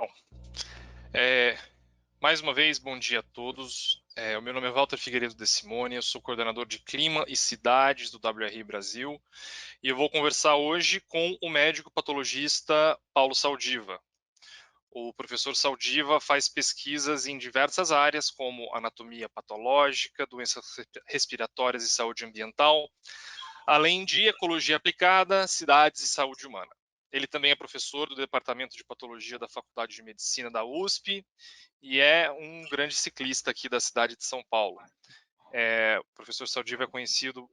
Bom, mais uma vez, bom dia a todos. O meu nome é Walter Figueiredo de Simone, eu sou coordenador de Clima e Cidades do WRI Brasil e eu vou conversar hoje com o médico patologista Paulo Saldiva. O professor Saldiva faz pesquisas em diversas áreas, como anatomia patológica, doenças respiratórias e saúde ambiental, além de ecologia aplicada, cidades e saúde humana. Ele também é professor do Departamento de Patologia da Faculdade de Medicina da USP e é um grande ciclista aqui da cidade de São Paulo. O professor Saldiva é conhecido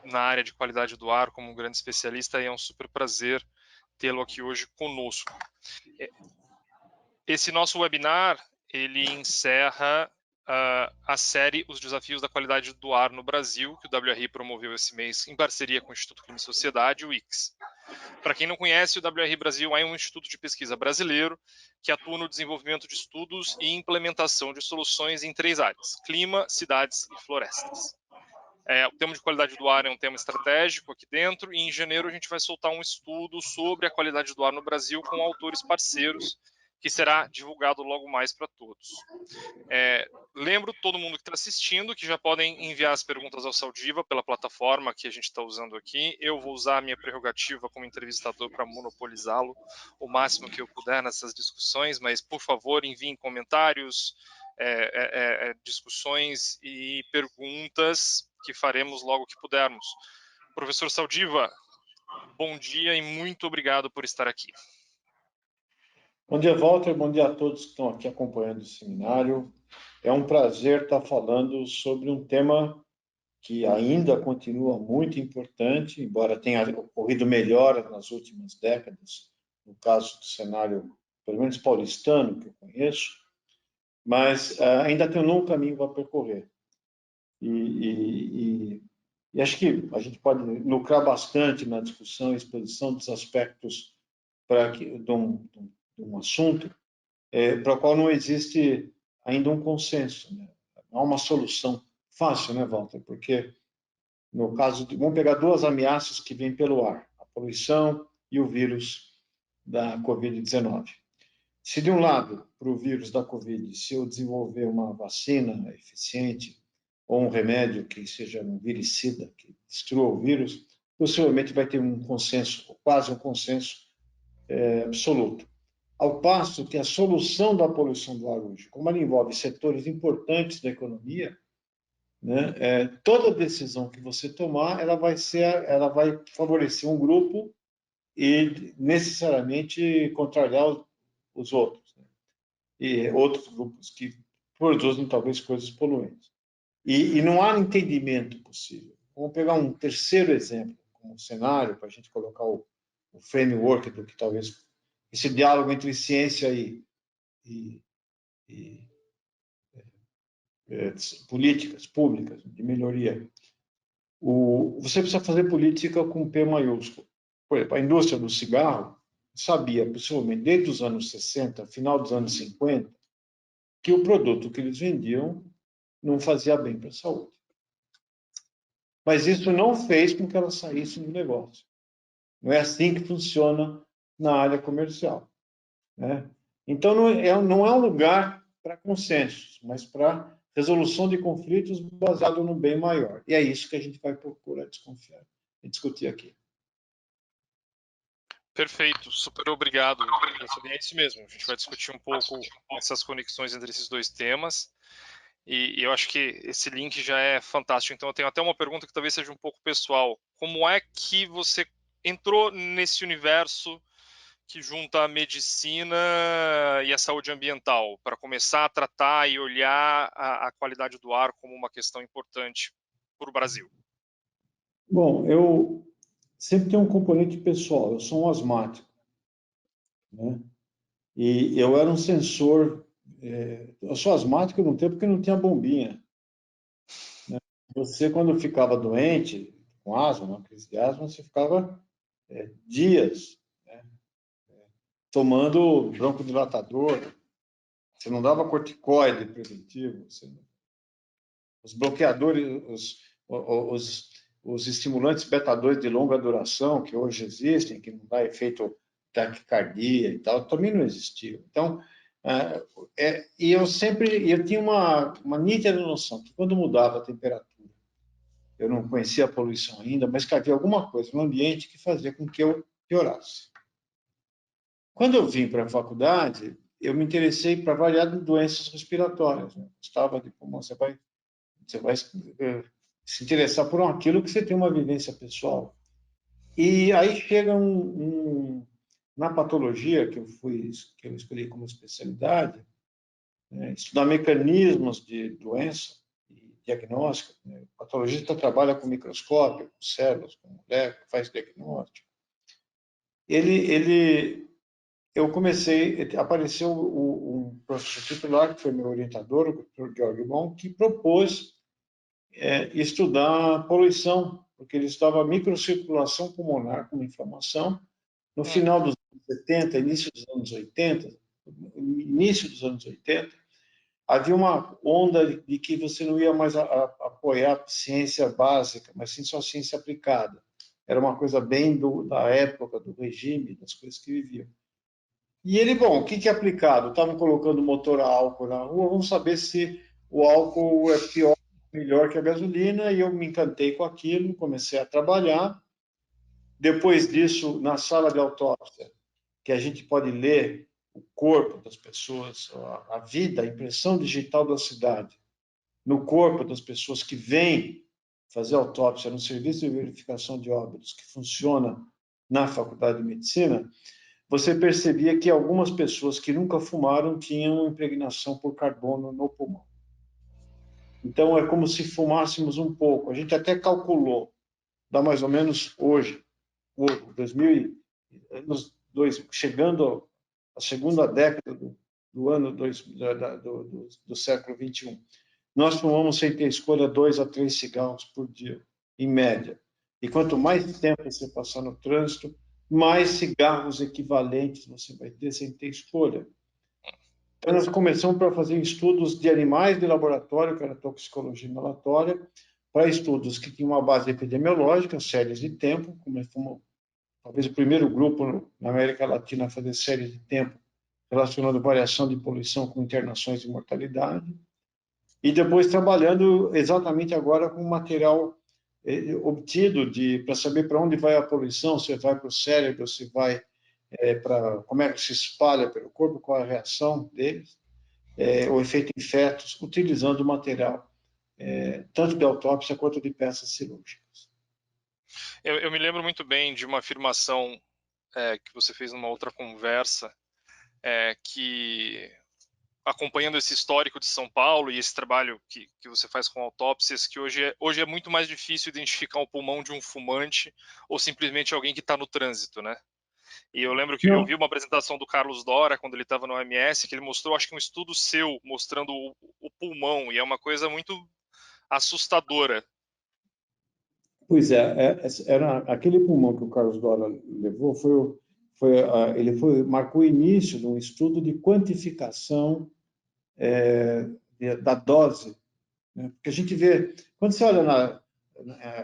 na área de qualidade do ar como um grande especialista e é um super prazer tê-lo aqui hoje conosco. Esse nosso webinar, ele encerra a série Os Desafios da Qualidade do Ar no Brasil, que o WRI promoveu esse mês em parceria com o Instituto Clima e Sociedade, o ICS. Para quem não conhece, o WRI Brasil é um instituto de pesquisa brasileiro que atua no desenvolvimento de estudos e implementação de soluções em 3 áreas: clima, cidades e florestas. O tema de qualidade do ar é um tema estratégico aqui dentro, e em janeiro a gente vai soltar um estudo sobre a qualidade do ar no Brasil com autores parceiros, que será divulgado logo mais para todos. Lembro todo mundo que está assistindo que já podem enviar as perguntas ao Saldiva pela plataforma que a gente está usando aqui. Eu vou usar a minha prerrogativa como entrevistador para monopolizá-lo o máximo que eu puder nessas discussões, mas, por favor, enviem comentários, discussões e perguntas que faremos logo que pudermos. Professor Saldiva, bom dia e muito obrigado por estar aqui. Bom dia, Walter. Bom dia a todos que estão aqui acompanhando o seminário. É um prazer estar falando sobre um tema que ainda continua muito importante, embora tenha ocorrido melhora nas últimas décadas, no caso do cenário, pelo menos paulistano, que eu conheço, mas ainda tem um longo caminho para percorrer. E acho que a gente pode lucrar bastante na discussão e exposição dos aspectos de um assunto para o qual não existe ainda um consenso, né? Não há uma solução fácil, né, Walter? Porque, no caso, vamos pegar 2 ameaças que vêm pelo ar, a poluição e o vírus da Covid-19. Se, de um lado, para o vírus da Covid, se eu desenvolver uma vacina eficiente ou um remédio que seja um viricida, que destrua o vírus, possivelmente vai ter um consenso, quase um consenso absoluto. Ao passo que a solução da poluição do ar hoje, como ela envolve setores importantes da economia, né, toda decisão que você tomar, ela vai favorecer um grupo e necessariamente contrariar os outros, né? E outros grupos que produzem talvez coisas poluentes. E não há entendimento possível. Vamos pegar um terceiro exemplo como cenário para a gente colocar o framework do que talvez esse diálogo entre ciência e políticas públicas de melhoria. Você precisa fazer política com P maiúsculo. Por exemplo, a indústria do cigarro sabia, possivelmente, desde os anos 60, final dos anos 50, que o produto que eles vendiam não fazia bem para a saúde. Mas isso não fez com que ela saísse do negócio. Não é assim que funciona na área comercial, né? Então, não é um lugar para consensos, mas para resolução de conflitos baseado no bem maior. E é isso que a gente vai procurar desconfiar e discutir aqui. Perfeito, super obrigado. É isso mesmo, a gente vai discutir um pouco essas conexões entre esses 2 temas. E eu acho que esse link já é fantástico. Então, eu tenho até uma pergunta que talvez seja um pouco pessoal. Como é que você entrou nesse universo que junta a medicina e a saúde ambiental, para começar a tratar e olhar a qualidade do ar como uma questão importante para o Brasil? Bom, eu sempre tenho um componente pessoal. Eu sou um asmático, né? E eu era um sensor. Eu sou asmático no tempo que não tinha bombinha, né? Você, quando ficava doente, com asma, uma crise de asma, você ficava dias, né, tomando broncodilatador. Você não dava corticoide preventivo. Os bloqueadores, os estimulantes beta-2 de longa duração que hoje existem, que não dá efeito taquicardia e tal, também não existia. Então, e eu tinha uma nítida noção que quando mudava a temperatura, eu não conhecia a poluição ainda, mas que havia alguma coisa no ambiente que fazia com que eu piorasse. Quando eu vim para a faculdade, eu me interessei para variadas doenças respiratórias. Né? Estava de pulmão, você vai se interessar por aquilo que você tem uma vivência pessoal. E aí chega na patologia que eu escolhi como especialidade, né, estudar mecanismos de doença e diagnóstico. Né? O patologista trabalha com microscópio, com células, com moléculas, faz diagnóstico. Eu comecei, apareceu um professor titular, que foi meu orientador, o Dr. Georg Bon, que propôs estudar poluição, porque ele estava microcirculação pulmonar com inflamação. No final dos anos 70, início dos anos 80, havia uma onda de que você não ia mais apoiar a ciência básica, mas sim só a ciência aplicada. Era uma coisa bem da época, do regime, das coisas que viviam. E ele, bom, o que é aplicado? Estavam colocando motor a álcool na rua, vamos saber se o álcool é pior, melhor que a gasolina, e eu me encantei com aquilo, comecei a trabalhar. Depois disso, na sala de autópsia, que a gente pode ler o corpo das pessoas, a vida, a impressão digital da cidade, no corpo das pessoas que vêm fazer autópsia no serviço de verificação de óbitos que funciona na Faculdade de Medicina, você percebia que algumas pessoas que nunca fumaram tinham impregnação por carbono no pulmão. Então, é como se fumássemos um pouco. A gente até calculou, dá mais ou menos hoje, 2000, chegando à segunda década do ano do século XXI. Nós fumamos, sem ter escolha, 2 a 3 cigarros por dia, em média. E quanto mais tempo você passar no trânsito, mais cigarros equivalentes você vai ter sem ter escolha. Então, nós começamos para fazer estudos de animais de laboratório, que era toxicologia inalatória, para estudos que tinham uma base epidemiológica, séries de tempo, como fomos talvez o primeiro grupo na América Latina a fazer séries de tempo relacionando variação de poluição com internações e mortalidade. E depois trabalhando exatamente agora com material obtido para saber para onde vai a poluição, se vai para o cérebro, se vai para como é que se espalha pelo corpo, qual é a reação deles, o efeito em fetos, utilizando material tanto de autópsia quanto de peças cirúrgicas. Eu me lembro muito bem de uma afirmação que você fez numa outra conversa, que acompanhando esse histórico de São Paulo e esse trabalho que você faz com autópsias, que hoje é muito mais difícil identificar o pulmão de um fumante ou simplesmente alguém que está no trânsito, né? E eu lembro que eu vi uma apresentação do Carlos Dora, quando ele estava no OMS, que ele mostrou, acho que um estudo seu, mostrando o pulmão, e é uma coisa muito assustadora. Pois era aquele pulmão que o Carlos Dora levou, marcou o início de um estudo de quantificação da dose. Né? Porque a gente vê, quando você olha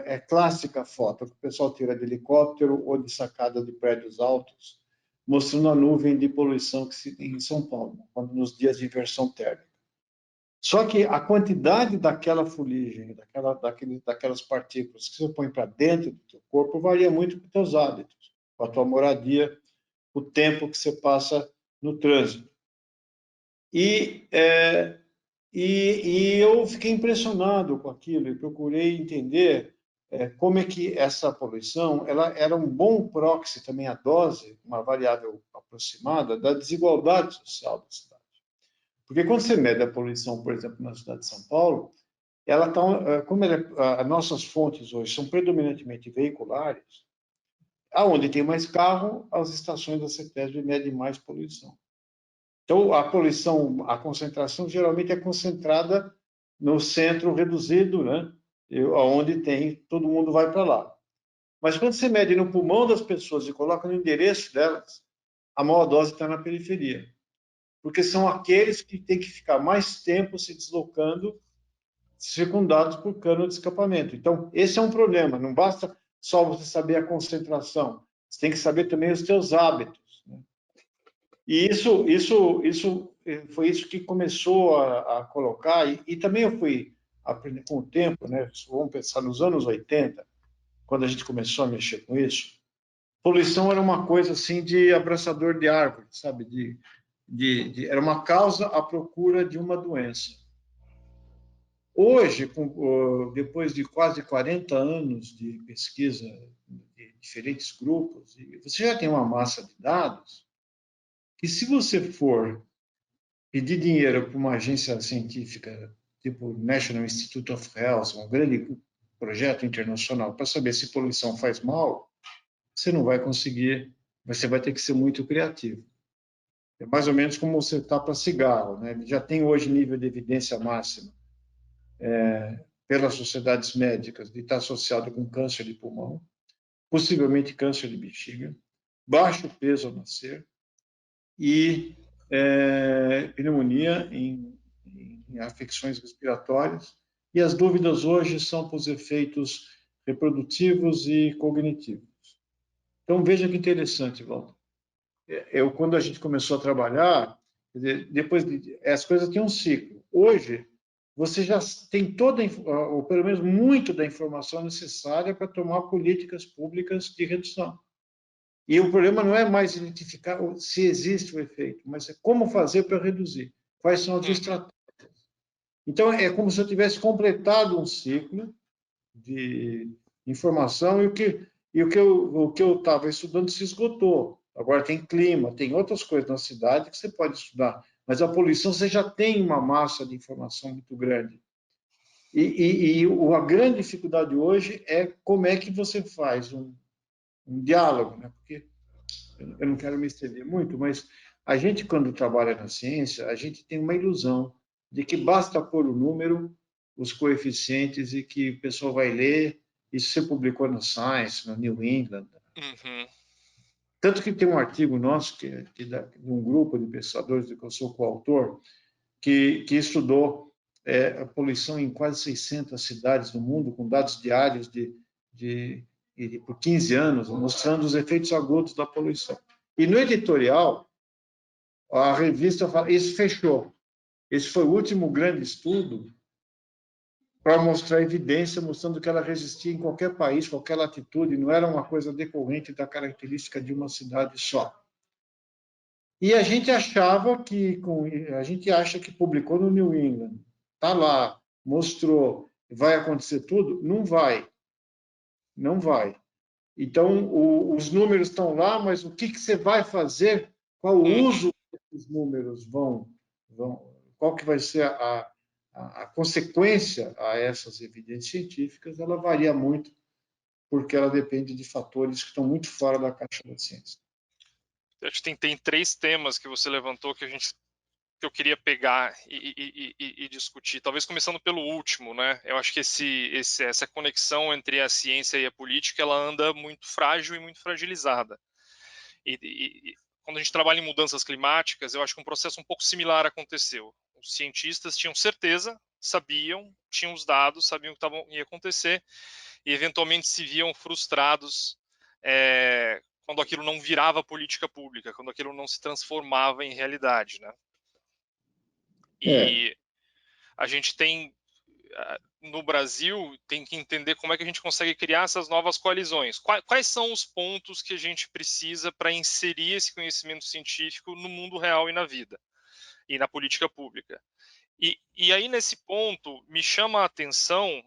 é clássica a foto que o pessoal tira de helicóptero ou de sacada de prédios altos, mostrando a nuvem de poluição que se tem em São Paulo, nos dias de inversão térmica. Só que a quantidade daquela fuligem, daquelas partículas que você põe para dentro do teu corpo varia muito com os teus hábitos, com a tua moradia, o tempo que você passa no trânsito. E eu fiquei impressionado com aquilo e procurei entender como é que essa poluição ela era um bom proxy também, a dose, uma variável aproximada da desigualdade social da cidade. Porque quando você mede a poluição, por exemplo, na cidade de São Paulo, ela tá, como as nossas fontes hoje são predominantemente veiculares, aonde tem mais carro, as estações da CETESB medem mais poluição. Então, a poluição, a concentração geralmente é concentrada no centro reduzido, né? Onde todo mundo vai para lá. Mas quando você mede no pulmão das pessoas e coloca no endereço delas, a maior dose está na periferia. Porque são aqueles que têm que ficar mais tempo se deslocando, circundados por cano de escapamento. Então, esse é um problema. Não basta só você saber a concentração. Você tem que saber também os seus hábitos. E isso foi isso que começou a colocar, e também eu fui aprender com o tempo, né? Vamos pensar nos anos 80, quando a gente começou a mexer com isso, poluição era uma coisa assim de abraçador de árvore, sabe? Era uma causa à procura de uma doença. Hoje, depois de quase 40 anos de pesquisa de diferentes grupos, você já tem uma massa de dados que, se você for pedir dinheiro para uma agência científica, tipo National Institute of Health, um grande projeto internacional, para saber se poluição faz mal, você não vai conseguir, você vai ter que ser muito criativo. É mais ou menos como você está para cigarro, né? Ele já tem hoje nível de evidência máxima pelas sociedades médicas de estar associado com câncer de pulmão, possivelmente câncer de bexiga, baixo peso ao nascer e pneumonia em afecções respiratórias. E as dúvidas hoje são para os efeitos reprodutivos e cognitivos. Então, veja que interessante, Walter. Quando a gente começou a trabalhar, depois as coisas tinham um ciclo. Hoje, você já tem toda, ou pelo menos muito da informação necessária para tomar políticas públicas de redução. E o problema não é mais identificar se existe o efeito, mas é como fazer para reduzir. Quais são as estratégias? Então, é como se eu tivesse completado um ciclo de informação e o que eu estava estudando se esgotou. Agora tem clima, tem outras coisas na cidade que você pode estudar, mas a poluição você já tem uma massa de informação muito grande. A grande dificuldade hoje é como é que você faz um diálogo, né? Porque eu não quero me estender muito, mas a gente, quando trabalha na ciência, a gente tem uma ilusão de que basta pôr o número, os coeficientes e que o pessoal vai ler. Isso você publicou no Science, no New England. Uhum. Tanto que tem um artigo nosso, de um grupo de pesquisadores, de que eu sou coautor, que estudou a poluição em quase 600 cidades do mundo, com dados diários por 15 anos, mostrando os efeitos agudos da poluição. E no editorial, a revista fala, isso fechou. Esse foi o último grande estudo para mostrar evidência, mostrando que ela resistia em qualquer país, qualquer latitude, não era uma coisa decorrente da característica de uma cidade só. E a gente achava que, a gente acha que publicou no New England, está lá, mostrou, vai acontecer tudo? Não vai. Não vai. Então, os números estão lá, mas o que você vai fazer? Qual o uso desses números qual que vai ser a consequência a essas evidências científicas? Ela varia muito, porque ela depende de fatores que estão muito fora da caixa da ciência. Acho que tem três temas que você levantou que eu queria pegar e discutir. Talvez começando pelo último, né? Eu acho que essa conexão entre a ciência e a política, ela anda muito frágil e muito fragilizada. Quando a gente trabalha em mudanças climáticas, eu acho que um processo um pouco similar aconteceu. Os cientistas tinham certeza, sabiam, tinham os dados, sabiam o que ia acontecer e eventualmente se viam frustrados quando aquilo não virava política pública, quando aquilo não se transformava em realidade, né? E a gente tem, no Brasil, tem que entender como é que a gente consegue criar essas novas coalizões. Quais são os pontos que a gente precisa para inserir esse conhecimento científico no mundo real e na vida, e na política pública? E aí, nesse ponto, me chama a atenção,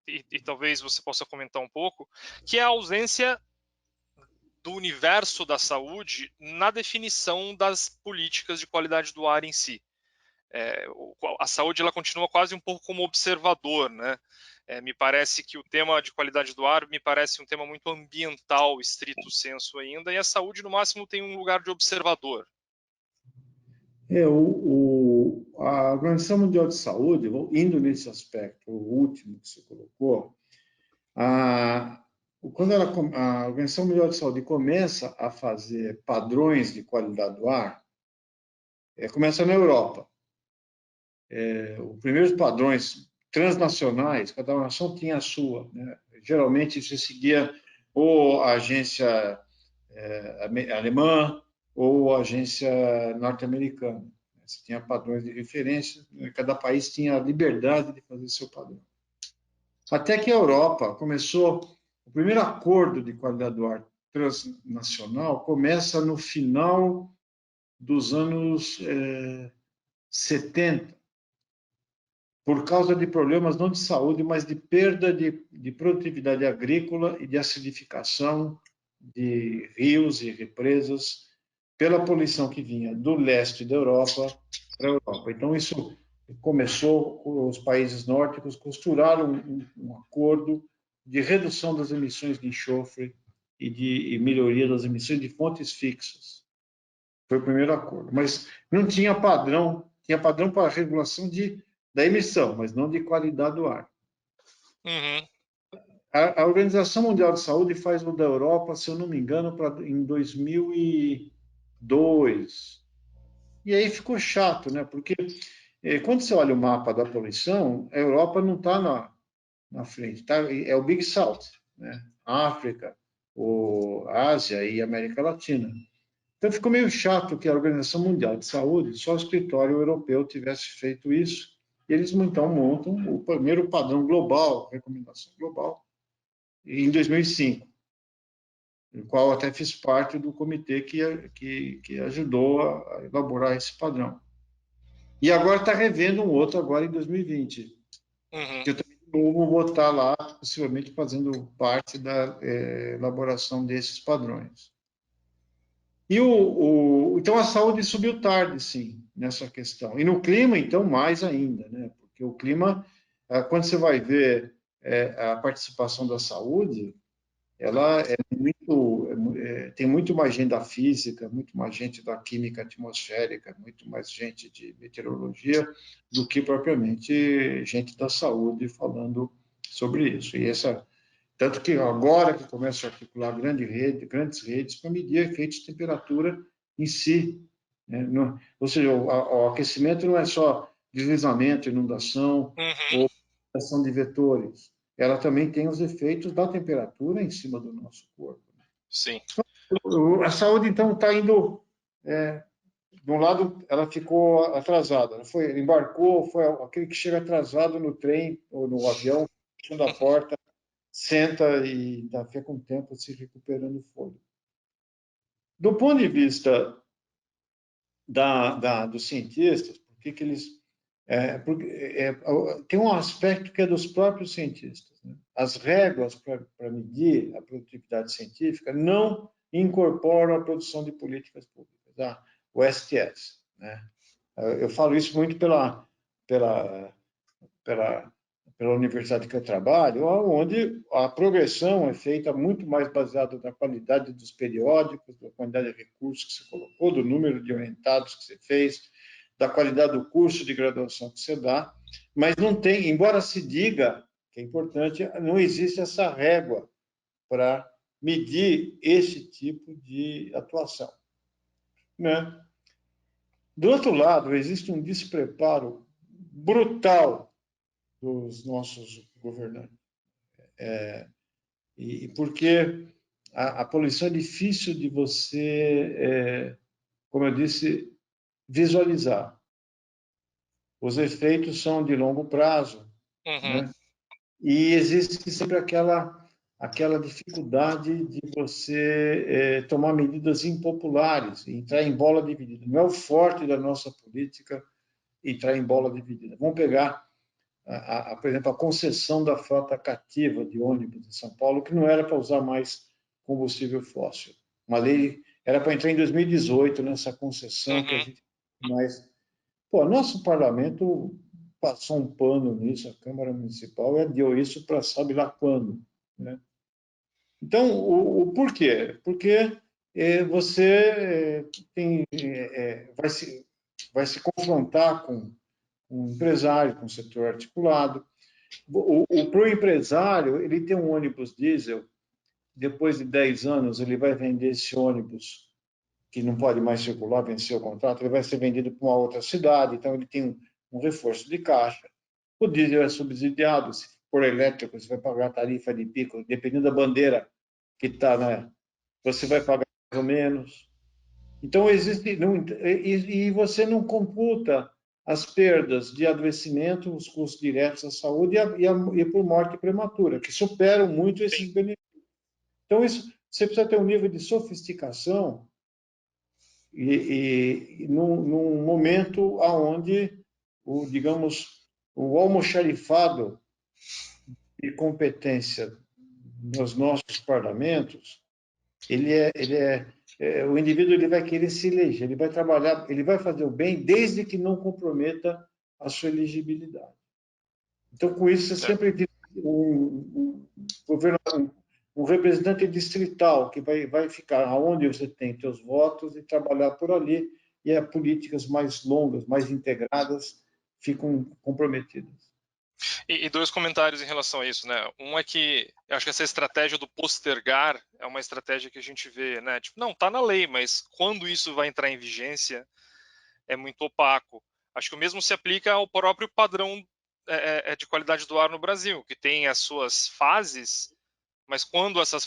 e talvez você possa comentar um pouco, que é a ausência do universo da saúde na definição das políticas de qualidade do ar em si. A saúde ela continua quase um pouco como observador, né? Me parece que o tema de qualidade do ar me parece um tema muito ambiental, estrito sensu ainda, e a saúde no máximo tem um lugar de observador. A Organização Mundial de Saúde, indo nesse aspecto, o último que você colocou, quando a Organização Mundial de Saúde começa a fazer padrões de qualidade do ar, começa na Europa. Os primeiros padrões transnacionais, cada nação tinha a sua, né? Geralmente você seguia ou a agência alemã, ou agência norte-americana. Você tinha padrões de referência, cada país tinha a liberdade de fazer seu padrão. Até que a Europa começou, o primeiro acordo de qualidade do ar transnacional começa no final dos anos 70, por causa de problemas não de saúde, mas de perda de produtividade agrícola e de acidificação de rios e represas pela poluição que vinha do leste da Europa para a Europa. Então, isso começou, os países nórdicos costuraram um acordo de redução das emissões de enxofre e melhoria das emissões de fontes fixas. Foi o primeiro acordo. Mas não tinha padrão, tinha padrão para a regulação da emissão, mas não de qualidade do ar. Uhum. A Organização Mundial de Saúde faz o da Europa, se eu não me engano, em 2002. E aí ficou chato, né? Porque quando você olha o mapa da poluição, a Europa não está na frente, tá? É o Big South, né? África, Ásia e América Latina. Então ficou meio chato que a Organização Mundial de Saúde, só o escritório europeu tivesse feito isso. E eles então montam o primeiro padrão global, recomendação global, em 2005, no qual até fiz parte do comitê que ajudou a elaborar esse padrão. E agora está revendo um outro agora em 2020, Uhum. que eu também vou estar lá, possivelmente fazendo parte da elaboração desses padrões. E então a saúde subiu tarde, sim, nessa questão. E no clima, então, mais ainda, né? Porque o clima, quando você vai ver a participação da saúde, ela tem muito mais gente da física, muito mais gente da química atmosférica, muito mais gente de meteorologia do que propriamente gente da saúde falando sobre isso. Tanto que agora que começa a articular grandes redes para medir efeitos de temperatura em si, né? Ou seja, o aquecimento não é só deslizamento, inundação Uhum. ou ação de vetores, ela também tem os efeitos da temperatura em cima do nosso corpo. Sim. A saúde, então, está indo. De um lado, ela ficou atrasada. Embarcou, foi aquele que chega atrasado no trem ou no avião, fechando a porta, senta e fica com o tempo se recuperando o fôlego. Do ponto de vista dos cientistas, por que eles. Tem um aspecto que é dos próprios cientistas. Né? As regras para medir a produtividade científica não incorporam a produção de políticas públicas, o STS. Né? Eu falo isso muito pela universidade que eu trabalho, onde a progressão é feita muito mais baseada na qualidade dos periódicos, da quantidade de recursos que você colocou, do número de orientados que você fez, da qualidade do curso de graduação que você dá, mas não tem, embora se diga que é importante, não existe essa régua para medir esse tipo de atuação. Né? Do outro lado, existe um despreparo brutal dos nossos governantes. E porque a poluição é difícil de você, como eu disse, visualizar. Os efeitos são de longo prazo, Uhum. né? E existe sempre aquela dificuldade de você tomar medidas impopulares, entrar em bola dividida. Não é o forte da nossa política entrar em bola dividida. Vamos pegar por exemplo, a concessão da frota cativa de ônibus de São Paulo, que não era para usar mais combustível fóssil. Uma lei era para entrar em 2018 nessa concessão que a Uhum. gente mais. Pô, nosso parlamento passou um pano nisso, a Câmara Municipal, e adiou isso para sabe lá quando. Né? Então, o porquê? Porque você vai se confrontar com um empresário, com um setor articulado. Para o empresário, ele tem um ônibus diesel, depois de 10 anos, ele vai vender esse ônibus, que não pode mais circular, venceu o contrato, ele vai ser vendido para uma outra cidade, então ele tem um reforço de caixa. O diesel é subsidiado, se for elétrico, você vai pagar tarifa de pico, dependendo da bandeira que está, né? Você vai pagar mais ou menos. Então, existe, não, e você não computa as perdas de adoecimento, os custos diretos à saúde e por morte prematura, que superam muito esses benefícios. Então, isso, você precisa ter um nível de sofisticação e num momento onde, digamos, o almoxarifado de competência nos nossos parlamentos, o indivíduo ele vai querer se eleger, ele vai trabalhar, ele vai fazer o bem desde que não comprometa a sua elegibilidade. Então, com isso, você sempre vê um representante distrital que vai ficar aonde você tem seus votos e trabalhar por ali, e as políticas mais longas, mais integradas, ficam comprometidas. E dois comentários em relação a isso, né? Um é que eu acho que essa estratégia do postergar é uma estratégia que a gente vê, né? Tipo, não, tá na lei, mas quando isso vai entrar em vigência é muito opaco. Acho que o mesmo se aplica ao próprio padrão de qualidade do ar no Brasil, que tem as suas fases, mas quando essas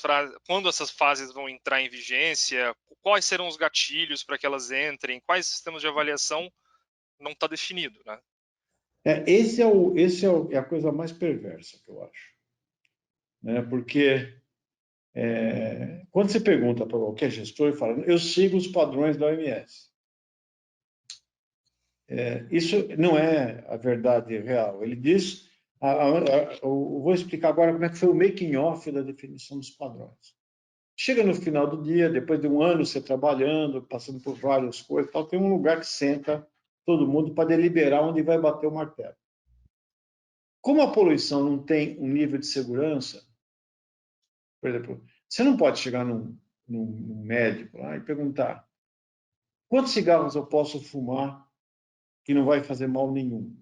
fases vão entrar em vigência, quais serão os gatilhos para que elas entrem, quais sistemas de avaliação, não está definido, né? Esse é a coisa mais perversa que eu acho, né? Porque quando você pergunta para qualquer gestor, ele fala: eu sigo os padrões da OMS. Isso não é a verdade real. Ele diz, eu vou explicar agora como é que foi o making off da definição dos padrões. Chega no final do dia, depois de um ano você trabalhando, passando por várias coisas, tal, tem um lugar que senta todo mundo para deliberar onde vai bater o martelo. Como a poluição não tem um nível de segurança, por exemplo, você não pode chegar num médico lá e perguntar: quantos cigarros eu posso fumar que não vai fazer mal nenhum?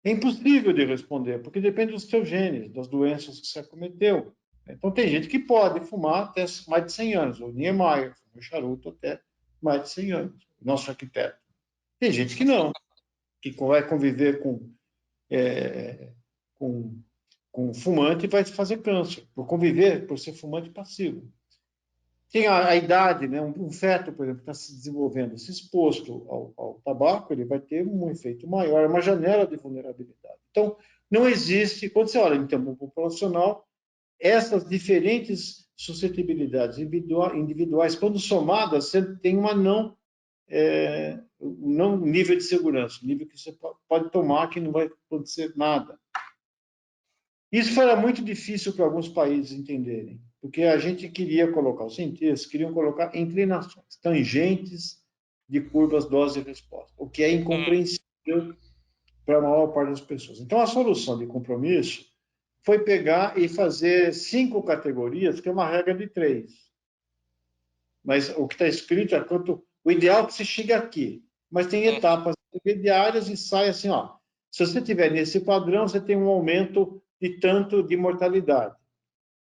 É impossível de responder, porque depende dos seus genes, das doenças que você cometeu. Então, tem gente que pode fumar até mais de 100 anos. O Niemeyer fumou charuto até mais de 100 anos, nosso arquiteto. Tem gente que não, que vai conviver com, com fumante e vai fazer câncer, por conviver, por ser fumante passivo. Tem a idade, né? Um feto, por exemplo, que está se desenvolvendo, se exposto ao tabaco, ele vai ter um efeito maior, é uma janela de vulnerabilidade. Então, não existe, quando você olha em termos populacional, essas diferentes suscetibilidades individuais, quando somadas, você tem um não nível de segurança, um nível que você pode tomar que não vai acontecer nada. Isso era muito difícil para alguns países entenderem, porque a gente queria colocar, os cientistas queriam colocar inclinações, tangentes de curvas dose e resposta, o que é incompreensível para a maior parte das pessoas. Então, a solução de compromisso foi pegar e fazer 5 categorias, que é uma regra de 3. Mas o que está escrito é quanto o ideal é que você chegue aqui, mas tem etapas intermediárias e sai assim, ó. Se você estiver nesse padrão, você tem um aumento de tanto de mortalidade.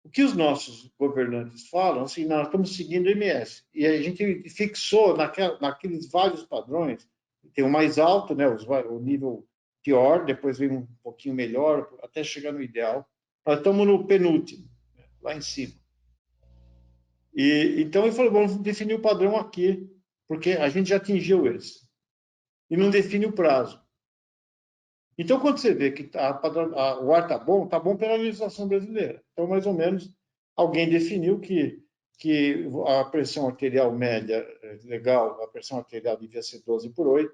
O que os nossos governantes falam, assim, nós estamos seguindo o MS, e a gente fixou naqueles vários padrões, tem o mais alto, né, o nível pior, depois vem um pouquinho melhor, até chegar no ideal. Nós estamos no penúltimo, lá em cima. Então ele falou: vamos definir o padrão aqui, porque a gente já atingiu esse. E não define o prazo. Então, quando você vê que o ar está bom pela legislação brasileira. Então, mais ou menos, alguém definiu que a pressão arterial média legal, a pressão arterial devia ser 12/8,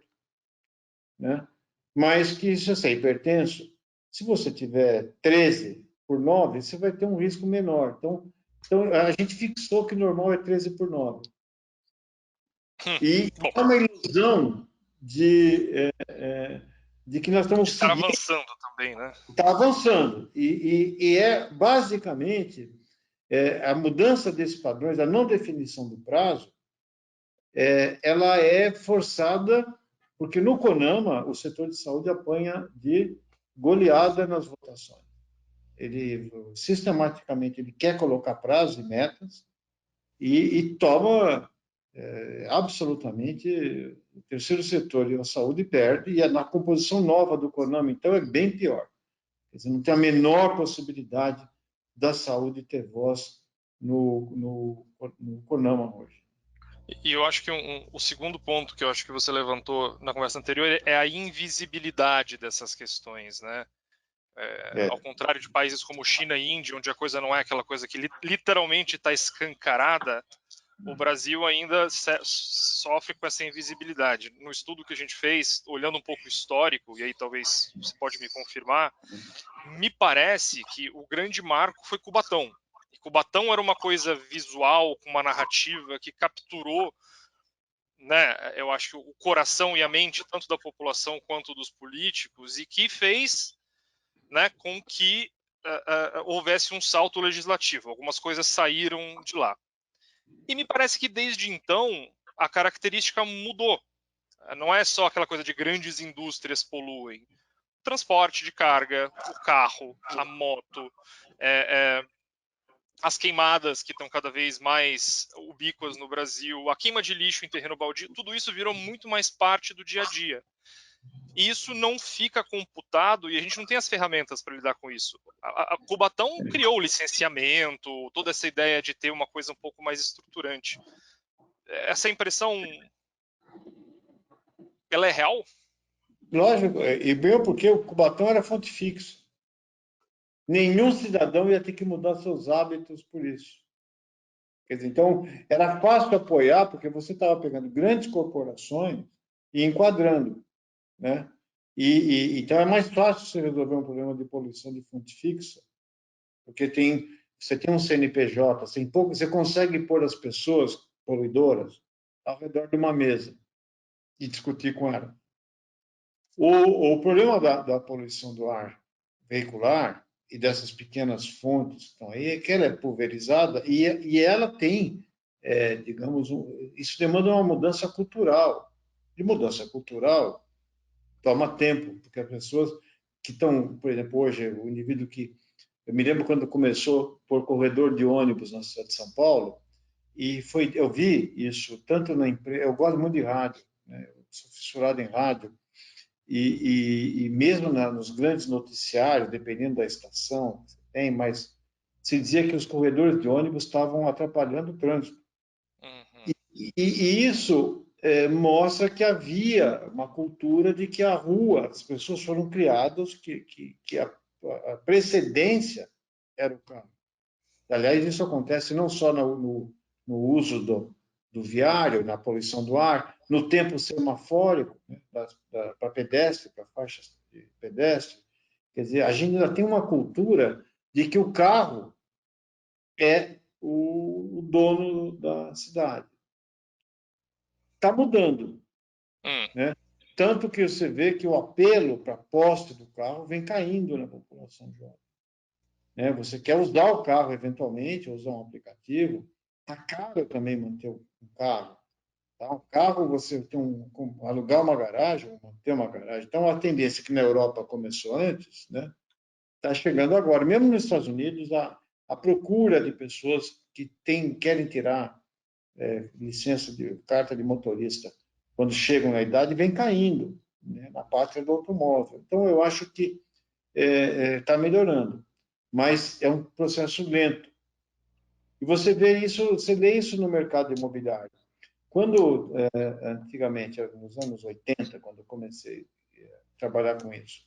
né? Mas que se você é hipertenso, se você tiver 13/9, você vai ter um risco menor. Então a gente fixou que o normal é 13/9. E é uma ilusão de que nós estamos estar seguindo. avançando também, né? Está avançando. E é basicamente a mudança desses padrões, a não definição do prazo, ela é forçada porque no CONAMA o setor de saúde apanha de goleada nas votações. Ele sistematicamente ele quer colocar prazos e metas e toma absolutamente o terceiro setor e a saúde perde, e na composição nova do CONAMA, então, é bem pior. Quer dizer, não tem a menor possibilidade da saúde ter voz no CONAMA hoje. E eu acho que o segundo ponto que eu acho que você levantou na conversa anterior é a invisibilidade dessas questões, né? Ao contrário de países como China e Índia, onde a coisa não é aquela coisa que literalmente está escancarada, o Brasil ainda sofre com essa invisibilidade. No estudo que a gente fez, olhando um pouco o histórico, e aí talvez você pode me confirmar, me parece que o grande marco foi Cubatão. E Cubatão era uma coisa visual, com uma narrativa que capturou, né, eu acho que o coração e a mente tanto da população quanto dos políticos, e que fez, né, com que houvesse um salto legislativo. Algumas coisas saíram de lá. E me parece que desde então a característica mudou. Não é só aquela coisa de grandes indústrias poluem. O transporte de carga, o carro, a moto, as queimadas que estão cada vez mais ubíquas no Brasil, a queima de lixo em terreno baldio, tudo isso virou muito mais parte do dia a dia. E isso não fica computado e a gente não tem as ferramentas para lidar com isso. A Cubatão criou o licenciamento, toda essa ideia de ter uma coisa um pouco mais estruturante. Essa impressão, ela é real? Lógico, e bem porque o Cubatão era fonte fixa. Nenhum cidadão ia ter que mudar seus hábitos por isso. Quer dizer, então, era fácil apoiar, porque você estava pegando grandes corporações e enquadrando, né? Então, é mais fácil você resolver um problema de poluição de fonte fixa, porque você tem um CNPJ, você consegue pôr as pessoas poluidoras ao redor de uma mesa e discutir com elas. O problema da poluição do ar veicular e dessas pequenas fontes que estão aí é que ela é pulverizada e ela tem, digamos, isso demanda uma mudança cultural. De mudança cultural toma tempo, porque as pessoas que estão, por exemplo, hoje, o indivíduo que. Eu me lembro quando começou por corredor de ônibus na cidade de São Paulo, eu vi isso tanto na empresa. Eu gosto muito de rádio, né? Eu sou fissurado em rádio. E mesmo nos grandes noticiários, dependendo da estação, tem, mas se dizia que os corredores de ônibus estavam atrapalhando o trânsito. Uhum. E isso mostra que havia uma cultura de que a rua, as pessoas foram criadas, que a precedência era o carro. Aliás, isso acontece não só no uso do viário, na poluição do ar, no tempo semafórico, né, para pedestre, para faixas de pedestre. Quer dizer, a gente ainda tem uma cultura de que o carro é o dono da cidade. Está mudando, né? Tanto que você vê que o apelo para a posse do carro vem caindo na população jovem. Né? Você quer usar o carro eventualmente, usar um aplicativo, está caro também manter um carro. Tá? Um carro, você tem alugar uma garagem, manter uma garagem. Então, a tendência que na Europa começou antes, né, está chegando agora. Mesmo nos Estados Unidos, a procura de pessoas que querem tirar licença de carta de motorista quando chegam na idade vem caindo, né, na pátria do automóvel. Então, eu acho que está melhorando, mas é um processo lento. E você lê isso no mercado imobiliário. Quando, antigamente, nos anos 80, quando eu comecei a trabalhar com isso,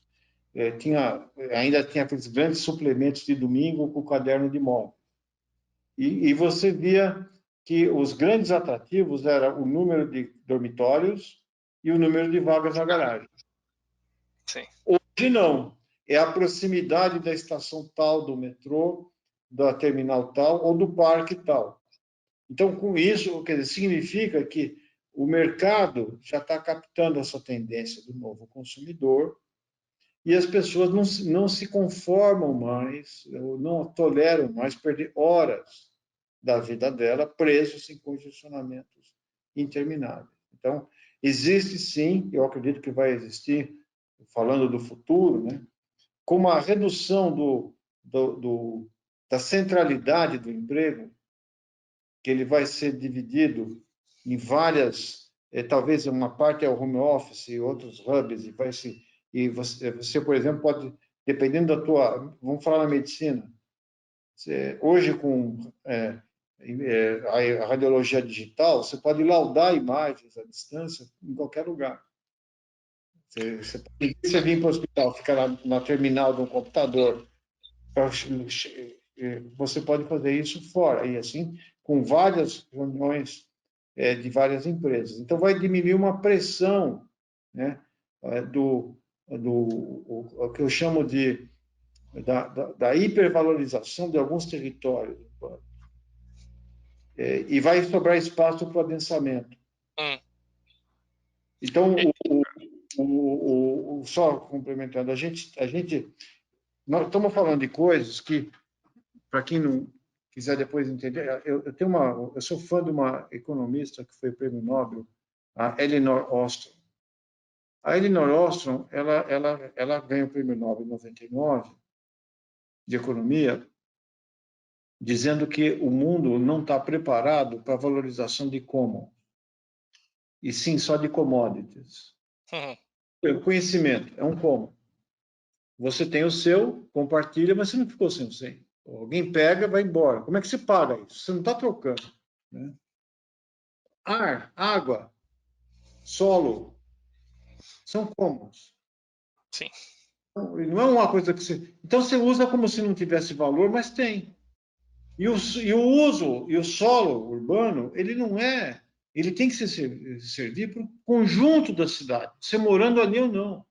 ainda tinha aqueles grandes suplementos de domingo com o caderno de moda. E você via que os grandes atrativos eram o número de dormitórios e o número de vagas na garagem. Sim. Hoje não. É a proximidade da estação tal do metrô, da terminal tal ou do parque tal. Então, com isso, quer dizer, significa que o mercado já está captando essa tendência do novo consumidor e as pessoas não se conformam mais, não toleram mais perder horas da vida dela presos em congestionamentos intermináveis. Então, existe sim, eu acredito que vai existir, falando do futuro, né, como a redução da centralidade do emprego, que ele vai ser dividido em várias, talvez uma parte é o home office e outros hubs, e você, por exemplo, pode, dependendo da tua, vamos falar na medicina, hoje com a radiologia digital, você pode laudar imagens à distância em qualquer lugar. Você vir para o hospital, ficar na terminal de um computador, você pode fazer isso fora, e assim, com várias reuniões de várias empresas. Então, vai diminuir uma pressão, né, o que eu chamo da hipervalorização de alguns territórios. E vai sobrar espaço para o adensamento. Então, só complementando, nós estamos falando de coisas que, para quem não quiser depois entender, eu sou fã de uma economista que foi prêmio Nobel, a Elinor Ostrom. A Elinor Ostrom, ela ganhou o prêmio Nobel em 99 de economia, dizendo que o mundo não está preparado para a valorização de commons, e sim só de commodities. O conhecimento é um common. Você tem o seu, compartilha, mas você não ficou sem o seu. Alguém pega, vai embora. Como é que você paga isso? Você não está trocando. Né? Ar, água, solo, são commons. Sim. Não é uma coisa que você... Então, você usa como se não tivesse valor, mas tem. E o uso, e o solo urbano, ele não é... Ele tem que servir para o conjunto da cidade, você morando ali ou não.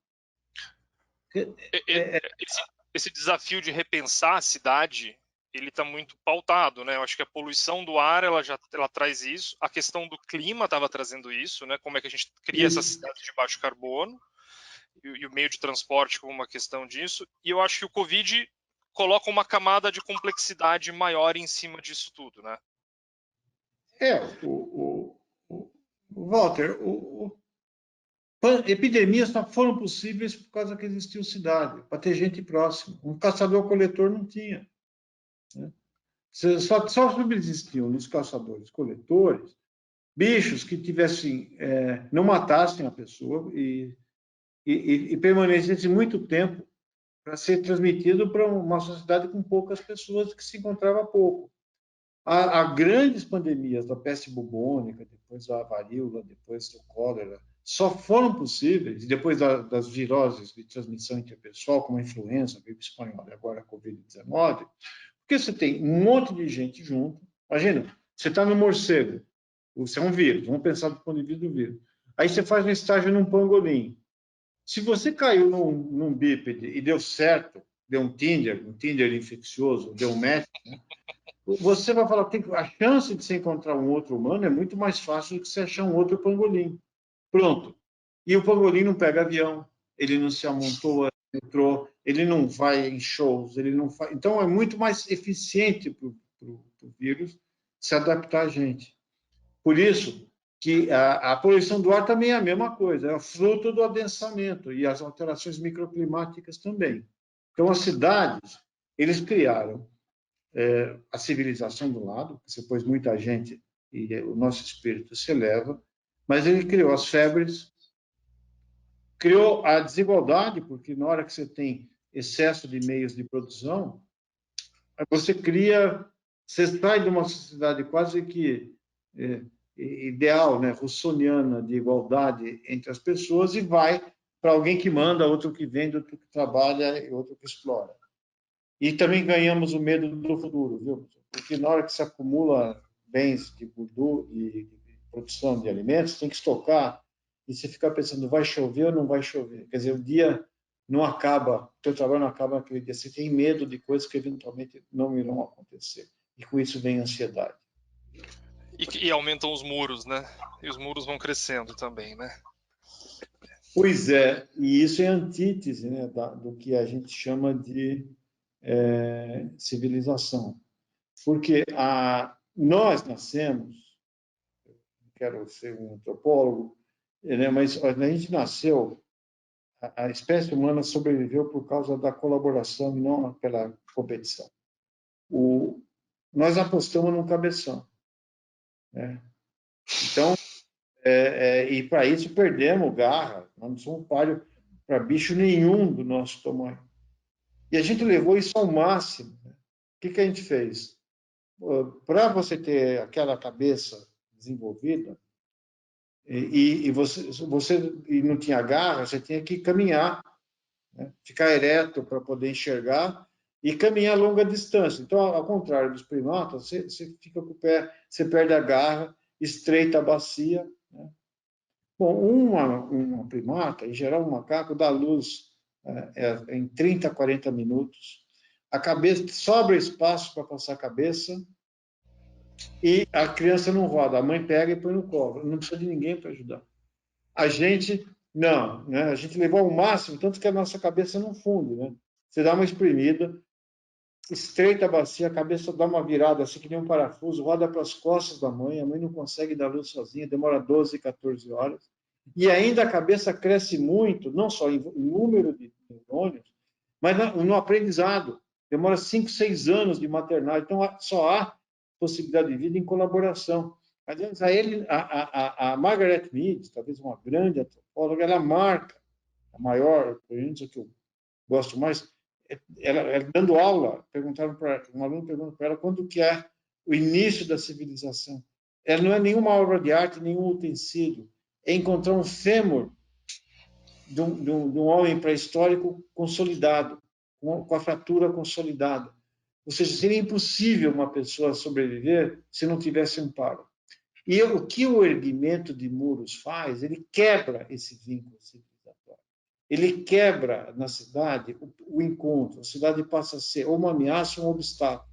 Esse desafio de repensar a cidade, ele está muito pautado, né? Eu acho que a poluição do ar, ela traz isso. A questão do clima estava trazendo isso, né? Como é que a gente cria essa cidade de baixo carbono e o meio de transporte como uma questão disso. E eu acho que o Covid coloca uma camada de complexidade maior em cima disso tudo, né? Walter, epidemias só foram possíveis por causa que existiu cidade, para ter gente próxima. Um caçador-coletor não tinha. Né? Só subsistiam nos caçadores-coletores bichos que tivessem, não matassem a pessoa e permanecessem muito tempo para ser transmitido para uma sociedade com poucas pessoas que se encontrava pouco. Há grandes pandemias da peste bubônica, depois da varíola, depois do cólera, só foram possíveis, depois das viroses de transmissão interpessoal, como a influenza, a gripe espanhola e agora a Covid-19, porque você tem um monte de gente junto. Imagina, você está no morcego, você é um vírus, vamos pensar do ponto de vista do vírus. Aí você faz um estágio num pangolim. Se você caiu num bípede e deu certo, deu um Tinder infeccioso, deu um match, né? Você vai falar que a chance de você encontrar um outro humano é muito mais fácil do que você achar um outro pangolim. Pronto. E o pangolim não pega avião, ele não se amontoa no metrô, ele não vai em shows, ele não faz... Então, é muito mais eficiente para o vírus se adaptar a gente. Por isso que a poluição do ar também é a mesma coisa, é fruto do adensamento e as alterações microclimáticas também. Então, as cidades, eles criaram a civilização do lado, você pôs muita gente e o nosso espírito se eleva, mas ele criou as febres, criou a desigualdade, porque na hora que você tem excesso de meios de produção, você sai de uma sociedade quase que ideal, né, russoniana, de igualdade entre as pessoas, e vai para alguém que manda, outro que vende, outro que trabalha e outro que explora. E também ganhamos o medo do futuro, viu? Porque na hora que se acumula bens de produção de alimentos, tem que estocar, e você fica pensando, vai chover ou não vai chover? Quer dizer, o dia não acaba, o teu trabalho não acaba naquele dia, você tem medo de coisas que eventualmente não irão acontecer. E com isso vem a ansiedade. E aumentam os muros, né? E os muros vão crescendo também, né? Pois é, e isso é antítese, né, do que a gente chama de civilização. Porque nós nascemos, quero ser um antropólogo, né, mas a gente nasceu, a espécie humana sobreviveu por causa da colaboração e não pela competição. Nós apostamos num cabeção. Né? Então, e para isso perdemos garra, nós não somos páreo para bicho nenhum do nosso tamanho. E a gente levou isso ao máximo. Né? O que a gente fez? para você ter aquela cabeça desenvolvida, e você não tinha garra, você tinha que caminhar, né? Ficar ereto para poder enxergar e caminhar a longa distância. Então, ao contrário dos primatas, você fica com o pé, você perde a garra, estreita a bacia, né? Bom, uma primata, em geral um macaco, dá luz em 30, 40 minutos. A cabeça, sobra espaço para passar a cabeça e a criança não roda. A mãe pega e põe no colo. Não precisa de ninguém para ajudar. A gente, não, né? A gente levou ao máximo, tanto que a nossa cabeça não funde, né? Você dá uma espremida, estreita a bacia, a cabeça dá uma virada, assim que nem um parafuso, roda para as costas da mãe, a mãe não consegue dar luz sozinha, demora 12, 14 horas. E ainda a cabeça cresce muito, não só em número de neurônios, mas no aprendizado. Demora 5, 6 anos de maternagem, então só há possibilidade de vida em colaboração. Aliás, a Margaret Mead, talvez uma grande antropóloga, ela marca, a maior, pelo menos a que eu gosto mais, ela dando aula, um aluno perguntou para ela quando que é o início da civilização. Ela não é nenhuma obra de arte, nenhum utensílio. É encontrar um fêmur de um homem pré-histórico consolidado, com a fratura consolidada. Ou seja, seria impossível uma pessoa sobreviver se não tivesse amparo. E o que o erguimento de muros faz? Ele quebra esse vínculo civilizatório. Ele quebra na cidade o encontro. A cidade passa a ser ou uma ameaça ou um obstáculo.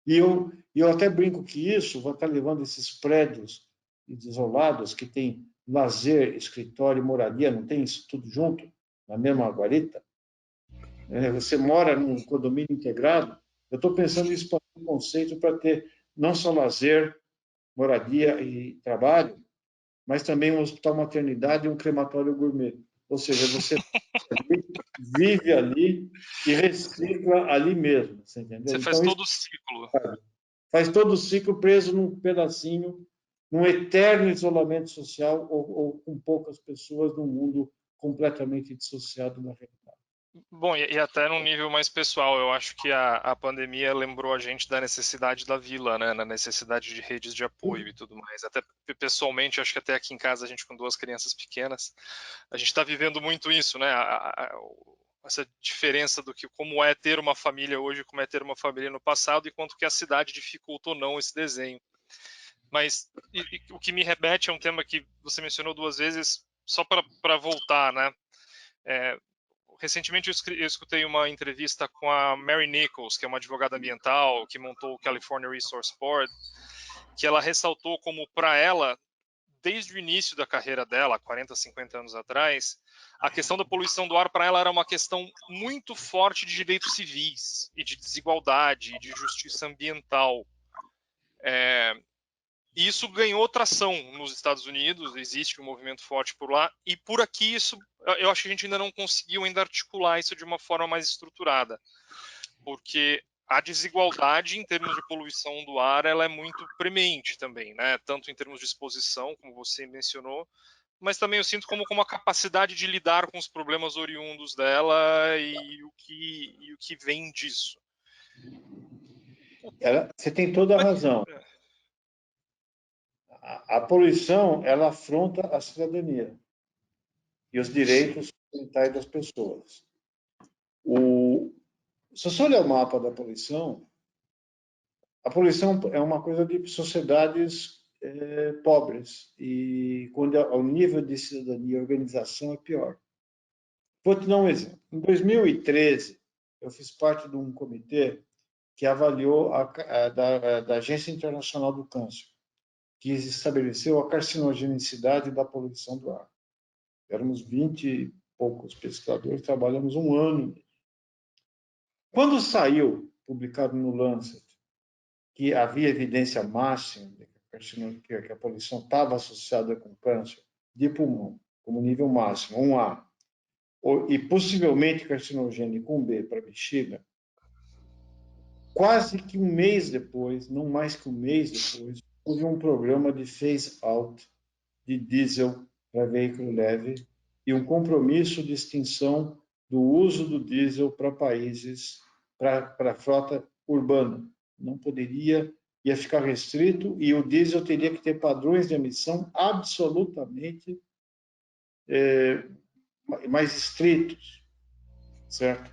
E eu até brinco que isso vai estar levando esses prédios isolados, que tem lazer, escritório e moradia, não tem isso tudo junto, na mesma guarita? Você mora num condomínio integrado. Eu estou pensando em expandir o conceito para ter não só lazer, moradia e trabalho, mas também um hospital maternidade e um crematório gourmet. Ou seja, você vive ali e recicla ali mesmo, você entendeu? Você faz Então, isso todo o ciclo. faz todo o ciclo preso num pedacinho, num eterno isolamento social ou com poucas pessoas num mundo completamente dissociado da realidade. Bom, e até num nível mais pessoal, eu acho que a pandemia lembrou a gente da necessidade da vila, né? Na necessidade de redes de apoio e tudo mais. Até pessoalmente, acho que até aqui em casa, a gente com 2 crianças pequenas, a gente está vivendo muito isso, né? Essa diferença do que como é ter uma família hoje, como é ter uma família no passado e quanto que a cidade dificulta ou não esse desenho. Mas o que me remete a um tema que você mencionou 2 vezes, só para voltar, né? Recentemente eu escutei uma entrevista com a Mary Nichols, que é uma advogada ambiental, que montou o California Resource Board, que ela ressaltou como, para ela, desde o início da carreira dela, 40, 50 anos atrás, a questão da poluição do ar para ela era uma questão muito forte de direitos civis, e de desigualdade, e de justiça ambiental. E isso ganhou tração nos Estados Unidos, existe um movimento forte por lá, e por aqui isso, eu acho que a gente ainda não conseguiu ainda articular isso de uma forma mais estruturada, porque a desigualdade em termos de poluição do ar, ela é muito premente também, né? Tanto em termos de exposição, como você mencionou, mas também eu sinto como a capacidade de lidar com os problemas oriundos dela e o que vem disso. Você tem toda a razão. A poluição, ela afronta a cidadania e os direitos fundamentais das pessoas. Se você olhar o mapa da poluição, a poluição é uma coisa de sociedades pobres, e quando o nível de cidadania e organização é pior. Vou te dar um exemplo. Em 2013, eu fiz parte de um comitê que avaliou da Agência Internacional do Câncer, que estabeleceu a carcinogenicidade da poluição do ar. Éramos 20 e poucos pesquisadores, trabalhamos um ano. Quando saiu, publicado no Lancet, que havia evidência máxima de que a poluição estava associada com câncer de pulmão, como nível máximo, 1A, e possivelmente carcinogênico 1B para bexiga, quase que um mês depois, não mais que um mês depois, houve um programa de phase-out de diesel para veículo leve e um compromisso de extinção do uso do diesel para países, para a frota urbana. Não poderia, ia ficar restrito, e o diesel teria que ter padrões de emissão absolutamente mais estritos, certo?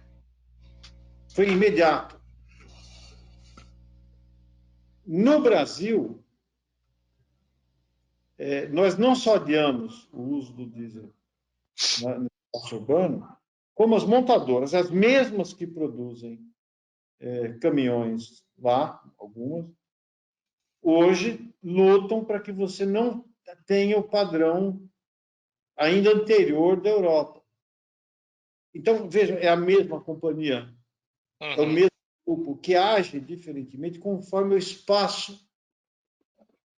Foi imediato. No Brasil, nós não só adiamos o uso do diesel no espaço urbano, como as montadoras, as mesmas que produzem caminhões lá, algumas, hoje lutam para que você não tenha o padrão ainda anterior da Europa. Então, veja, é a mesma companhia, é o mesmo grupo que age diferentemente conforme o espaço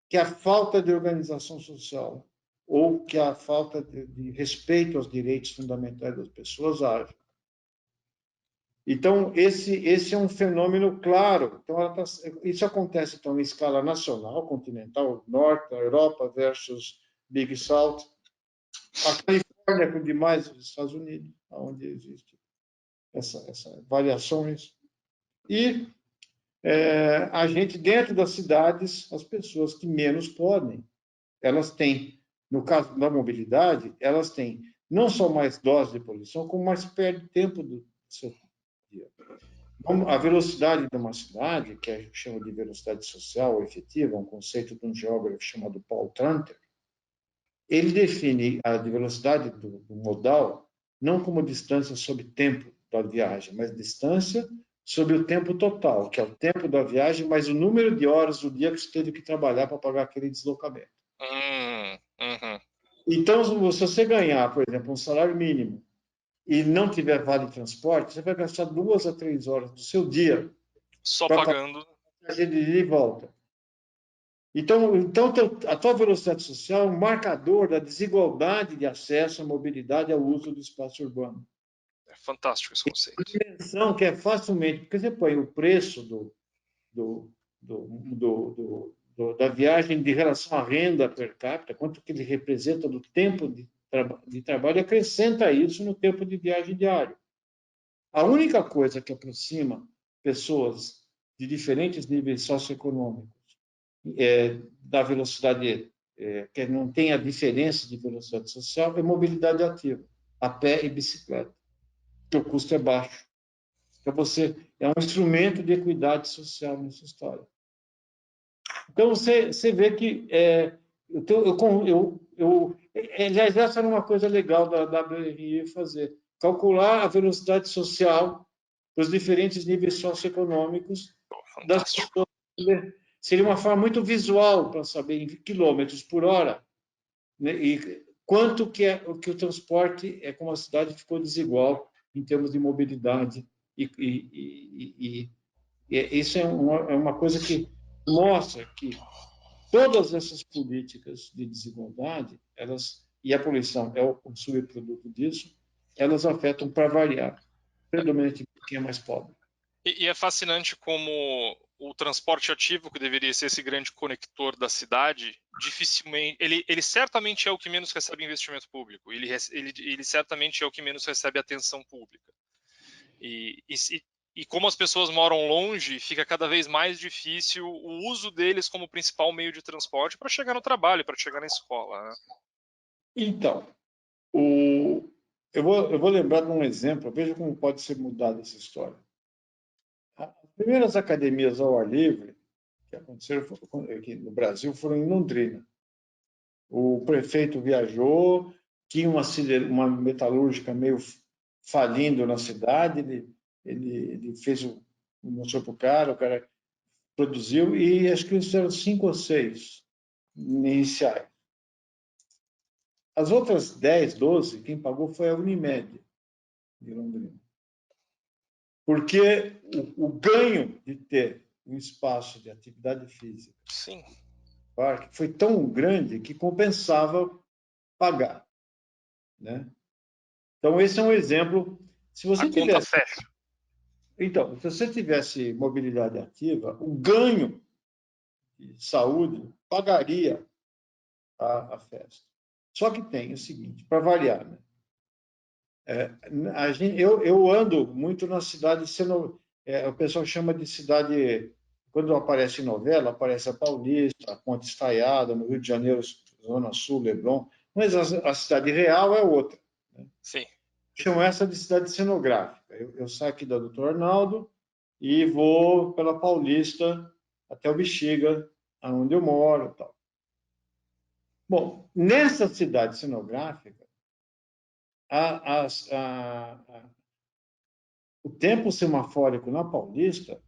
que a falta de organização social ou que a falta de respeito aos direitos fundamentais das pessoas age. Então, esse é um fenômeno claro. Então, isso acontece, então, em escala nacional, continental, norte, a Europa versus Big South, a Califórnia com demais os Estados Unidos, onde existem essas variações. E a gente, dentro das cidades, as pessoas que menos podem, elas têm, no caso da mobilidade, elas têm não só mais dose de poluição, como mais perde tempo do seu dia. A velocidade de uma cidade, que a gente chama de velocidade social ou efetiva, um conceito de um geógrafo chamado Paul Tranter, ele define a velocidade do modal não como distância sobre tempo da viagem, mas distância sobre o tempo total, que é o tempo da viagem, mais o número de horas do dia que você teve que trabalhar para pagar aquele deslocamento. Então, se você ganhar, por exemplo, um salário mínimo e não tiver vale transporte, você vai gastar 2 a 3 horas do seu dia só pagando de ida e volta. Então, a tua velocidade social é um marcador da desigualdade de acesso à mobilidade ao uso do espaço urbano. É fantástico esse conceito. A dimensão que é facilmente, porque você põe o preço da viagem de relação à renda per capita, quanto que ele representa do tempo de trabalho, acrescenta isso no tempo de viagem diário. A única coisa que aproxima pessoas de diferentes níveis socioeconômicos da velocidade, que não tem a diferença de velocidade social, é mobilidade ativa, a pé e bicicleta, que o custo é baixo. Então, é um instrumento de equidade social nessa história. Então, você vê que aliás, essa era uma coisa legal da WRI fazer, calcular a velocidade social dos diferentes níveis socioeconômicos das pessoas. Seria uma forma muito visual para saber em quilômetros por hora, né, e quanto que o transporte como a cidade ficou desigual em termos de mobilidade. E isso é uma coisa que mostra que todas essas políticas de desigualdade, e a poluição é um subproduto disso, elas afetam, para variar, predominantemente quem é mais pobre. E é fascinante como o transporte ativo, que deveria ser esse grande conector da cidade, dificilmente, ele certamente é o que menos recebe investimento público, ele certamente é o que menos recebe atenção pública. E como as pessoas moram longe, fica cada vez mais difícil o uso deles como principal meio de transporte para chegar no trabalho, para chegar na escola, né? Então, eu vou lembrar de um exemplo, veja como pode ser mudada essa história. As primeiras academias ao ar livre que aconteceram aqui no Brasil foram em Londrina. O prefeito viajou, tinha uma metalúrgica meio falindo na cidade, ele mostrou para o cara produziu, e acho que eles fizeram 5 ou 6 iniciais. As outras 10, 12, quem pagou foi a Unimed, de Londrina. Porque o ganho de ter um espaço de atividade física, sim, parque, foi tão grande que compensava pagar, né? Então, esse é um exemplo. Se você tivesse, fecha. então, se você tivesse mobilidade ativa, o ganho de saúde pagaria a festa. Só que tem o seguinte, para variar, né? Eu ando muito na cidade, o pessoal chama de cidade quando aparece novela, aparece a Paulista, a Ponte Estaiada, no Rio de Janeiro, Zona Sul, Leblon, mas a cidade real é outra. Né? Sim. Chamam essa de cidade cenográfica. Eu saio aqui da Doutor Arnaldo e vou pela Paulista até o Bexiga, onde eu moro. Tal. Bom, nessa cidade cenográfica, o tempo semafórico na Paulista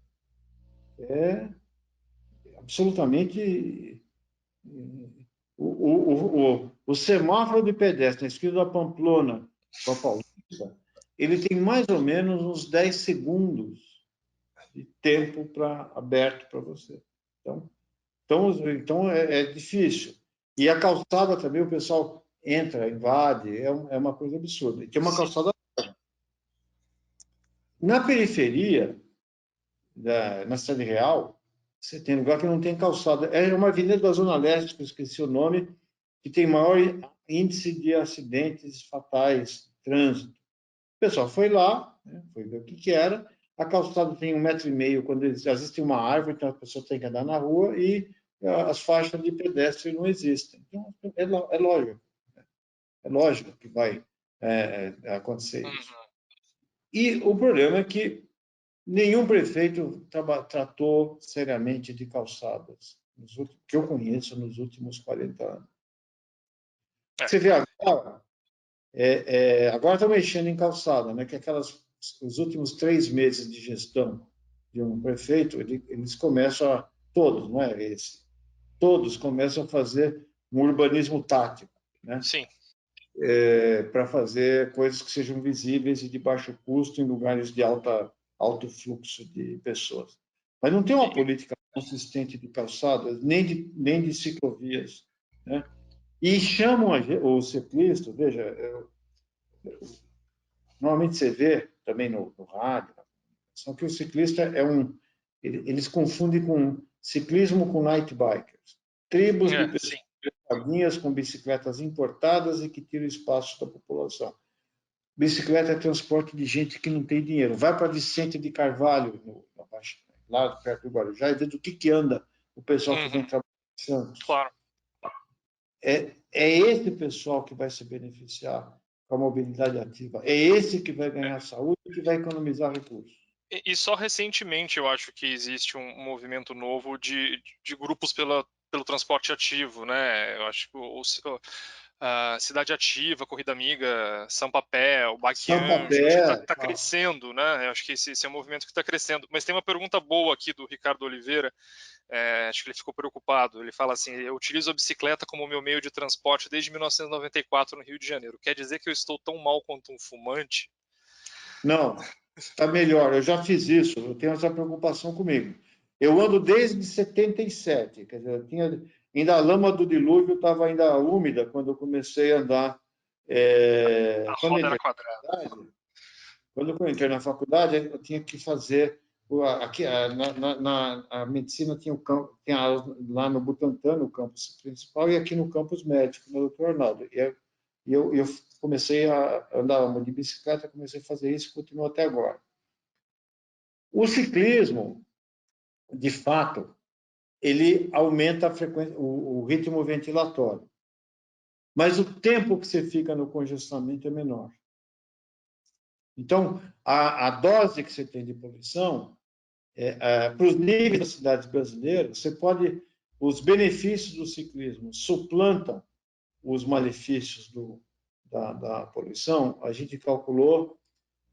é absolutamente... O semáforo de pedestre na esquina da Pamplona com a Paulista, ele tem mais ou menos uns 10 segundos de tempo aberto para você. Então é difícil. E a calçada também, o pessoal entra, invade, é uma coisa absurda. E tem uma calçada... Na periferia, na Cidade Real, você tem lugar que não tem calçada. É uma avenida da Zona Leste, que eu esqueci o nome, que tem maior índice de acidentes fatais, trânsito. O pessoal foi lá, né, foi ver o que era. A calçada tem 1,5 metro, quando às vezes tem uma árvore, então a pessoa tem que andar na rua, e as faixas de pedestre não existem. Então, é lógico. É lógico que vai acontecer isso. E o problema é que nenhum prefeito tratou seriamente de calçadas, que eu conheço, nos últimos 40 anos. Você vê agora, agora estão mexendo em calçada, né? Que os últimos 3 meses de gestão de um prefeito, eles começam todos, não é esse, todos começam a fazer um urbanismo tático, né? Sim. Para fazer coisas que sejam visíveis e de baixo custo em lugares de alto fluxo de pessoas. Mas não tem uma política consistente de calçadas, nem de ciclovias, né? E chamam os ciclistas, veja, normalmente você vê também no rádio, só que o ciclista eles confundem com ciclismo com night bikers. Tribos de pessoas com bicicletas importadas e que tiram espaço da população. Bicicleta é transporte de gente que não tem dinheiro. Vai para Vicente de Carvalho, lá perto do Guarujá, e vê do que anda o pessoal que vem trabalhar em Santos. Claro. É esse pessoal que vai se beneficiar com a mobilidade ativa. É esse que vai ganhar saúde e que vai economizar recursos. E só recentemente eu acho que existe um movimento novo de grupos pelo transporte ativo, né? Eu acho que a Cidade Ativa, Corrida Amiga, Sampapé, o Bike Anjo, está crescendo, né? Eu acho que esse é um movimento que está crescendo. Mas tem uma pergunta boa aqui do Ricardo Oliveira, acho que ele ficou preocupado. Ele fala assim: eu utilizo a bicicleta como meu meio de transporte desde 1994 no Rio de Janeiro. Quer dizer que eu estou tão mal quanto um fumante? Não, está melhor. Eu já fiz isso, eu tenho essa preocupação comigo. Eu ando desde 77, quer dizer, ainda a lama do dilúvio estava ainda úmida quando eu comecei a andar. A roda era quadrada. Quando eu entrei na faculdade, eu tinha que fazer... Aqui, a medicina tinha lá no Butantã, no campus principal, e aqui no campus médico, no Dr. Arnaldo. E eu comecei a andar de bicicleta, comecei a fazer isso e continuo até agora. O ciclismo, de fato, ele aumenta a frequência, o ritmo ventilatório. Mas o tempo que você fica no congestionamento é menor. Então, a dose que você tem de poluição, para os níveis das cidades brasileiras, os benefícios do ciclismo suplantam os malefícios da poluição. A gente calculou,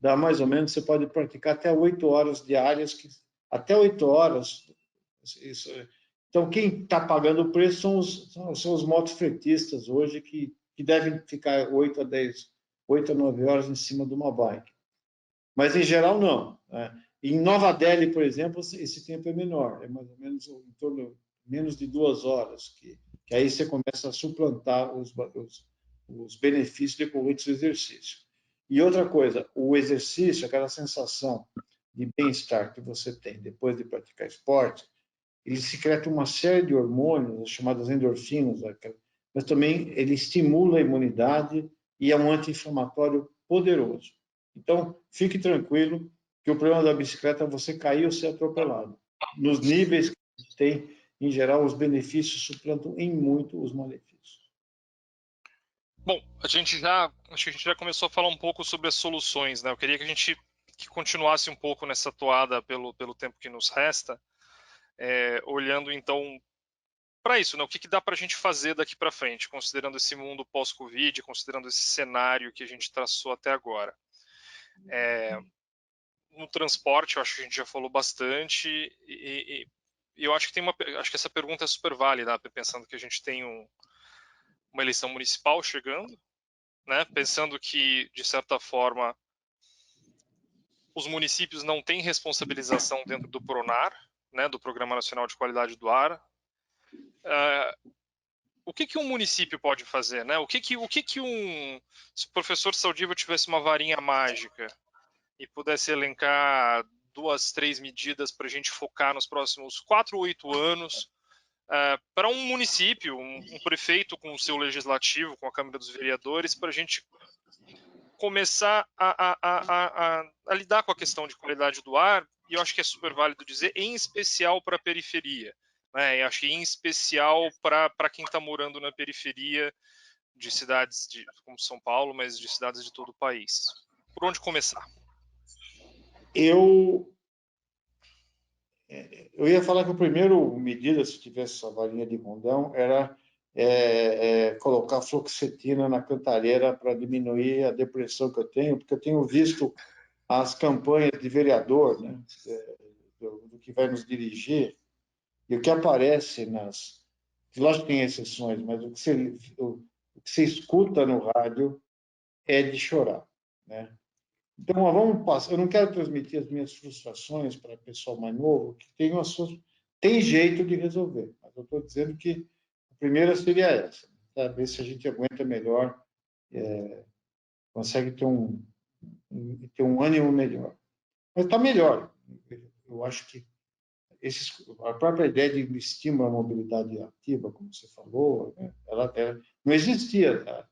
dá mais ou menos, você pode praticar até 8 horas diárias, até 8 horas. Então, quem está pagando o preço são os motofretistas hoje, que devem ficar 8 a 9 horas em cima de uma bike. Mas, em geral, não. Em Nova Delhi, por exemplo, esse tempo é menor, é mais ou menos em torno de menos de 2 horas, que aí você começa a suplantar os benefícios decorrentes do exercício. E outra coisa, o exercício, aquela sensação de bem-estar que você tem depois de praticar esporte, ele secreta uma série de hormônios, as chamadas endorfinas, mas também ele estimula a imunidade e é um anti-inflamatório poderoso. Então, fique tranquilo que o problema da bicicleta é você cair ou ser atropelado. nos níveis que a gente tem, em geral, os benefícios suplantam em muito os malefícios. Bom, acho que a gente já começou a falar um pouco sobre as soluções, né? Eu queria que a gente continuasse um pouco nessa toada pelo tempo que nos resta, olhando então para isso, né? O que dá para a gente fazer daqui para frente, considerando esse mundo pós-Covid, considerando esse cenário que a gente traçou até agora. No transporte, eu acho que a gente já falou bastante e eu acho que acho que essa pergunta é super válida, pensando que a gente tem uma eleição municipal chegando, né? Pensando que de certa forma os municípios não têm responsabilização dentro do PRONAR, né? Do Programa Nacional de Qualidade do Ar. O que um município pode fazer, né? Se o professor Saldiva tivesse uma varinha mágica e pudesse elencar 2, 3 medidas para a gente focar nos próximos 4 ou 8 anos, para um município, um prefeito com o seu legislativo, com a Câmara dos Vereadores, para a gente começar a lidar com a questão de qualidade do ar, e eu acho que é super válido dizer, em especial para a periferia. Né? Eu acho que em especial para quem está morando na periferia de cidades como São Paulo, mas de cidades de todo o país. Por onde começar? Eu ia falar que a primeira medida, se tivesse essa varinha de condão, era colocar fluoxetina na cantareira para diminuir a depressão que eu tenho, porque eu tenho visto as campanhas de vereador, né, do que vai nos dirigir, e o que aparece lógico que tem exceções, mas o que você escuta no rádio é de chorar, né? Então, vamos passar. Eu não quero transmitir as minhas frustrações para o pessoal mais novo, que tem jeito de resolver. Mas eu estou dizendo que a primeira seria essa, para ver se a gente aguenta melhor, consegue ter um ânimo melhor. Mas está melhor. Eu acho que a própria ideia de estímulo à mobilidade ativa, como você falou, né, ela não existia há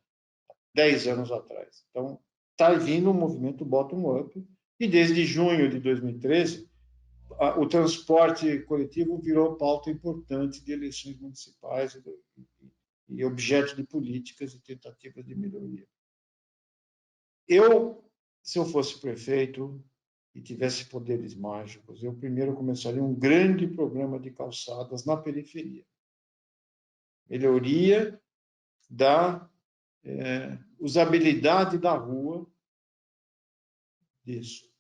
10 anos atrás. Então, está vindo um movimento bottom-up, e desde junho de 2013, o transporte coletivo virou pauta importante de eleições municipais e objeto de políticas e tentativas de melhoria. Se eu fosse prefeito e tivesse poderes mágicos, eu primeiro começaria um grande programa de calçadas na periferia. Melhoria da usabilidade da rua, disso.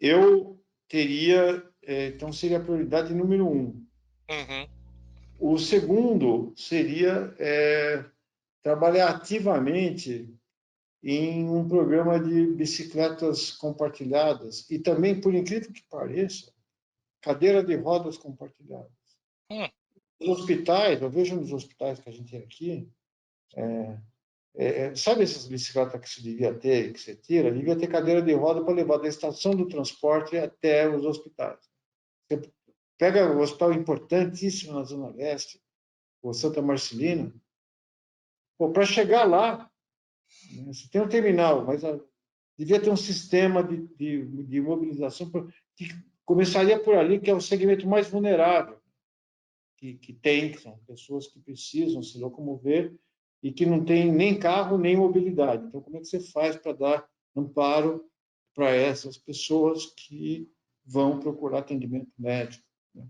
Eu teria, então seria a prioridade número 1. Uhum. O segundo seria trabalhar ativamente em um programa de bicicletas compartilhadas e também, por incrível que pareça, cadeira de rodas compartilhadas. Nos hospitais, eu vejo nos hospitais que a gente tem aqui, sabe essas bicicletas que se devia ter, que você tira? Devia ter cadeira de roda para levar da estação do transporte até os hospitais. Você pega um hospital importantíssimo na Zona Leste, o Santa Marcelina, para chegar lá, né, você tem um terminal, mas devia ter um sistema de mobilização que começaria por ali, que é o segmento mais vulnerável que são pessoas que precisam se locomover e que não tem nem carro nem mobilidade. Então, como é que você faz para dar amparo para essas pessoas que vão procurar atendimento médico? Né?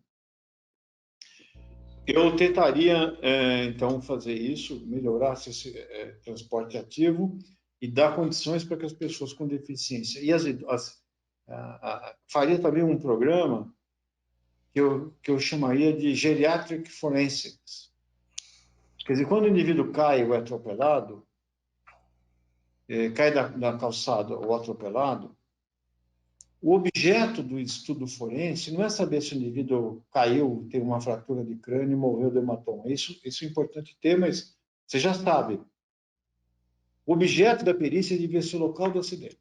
Eu tentaria, então, fazer isso, melhorar esse transporte ativo e dar condições para que as pessoas com deficiência faria também um programa que eu chamaria de Geriatric Forensics. Quer dizer, quando o indivíduo cai ou é atropelado, cai da calçada ou atropelado, o objeto do estudo forense não é saber se o indivíduo caiu, teve uma fratura de crânio e morreu de hematoma. Isso é importante ter, mas você já sabe. O objeto da perícia devia ser o local do acidente.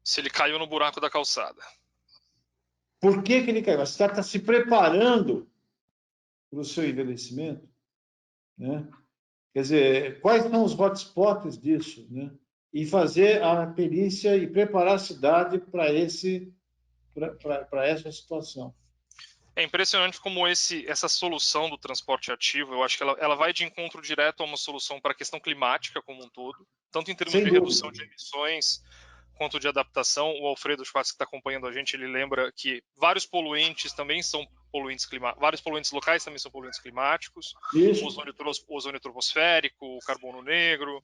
Se ele caiu no buraco da calçada. Por que ele caiu? A cidade está se preparando para o seu envelhecimento, né? Quer dizer, quais são os hotspots disso, né? E fazer a perícia e preparar a cidade para para essa situação. É impressionante como essa solução do transporte ativo, eu acho que ela vai de encontro direto a uma solução para a questão climática como um todo, tanto em termos Sem de dúvida. redução de emissões quanto de adaptação. O Alfredo Schwartz, que está acompanhando a gente, ele lembra que vários poluentes também são poluentes climáticos, vários poluentes locais também são poluentes climáticos, o ozônio troposférico, o carbono negro,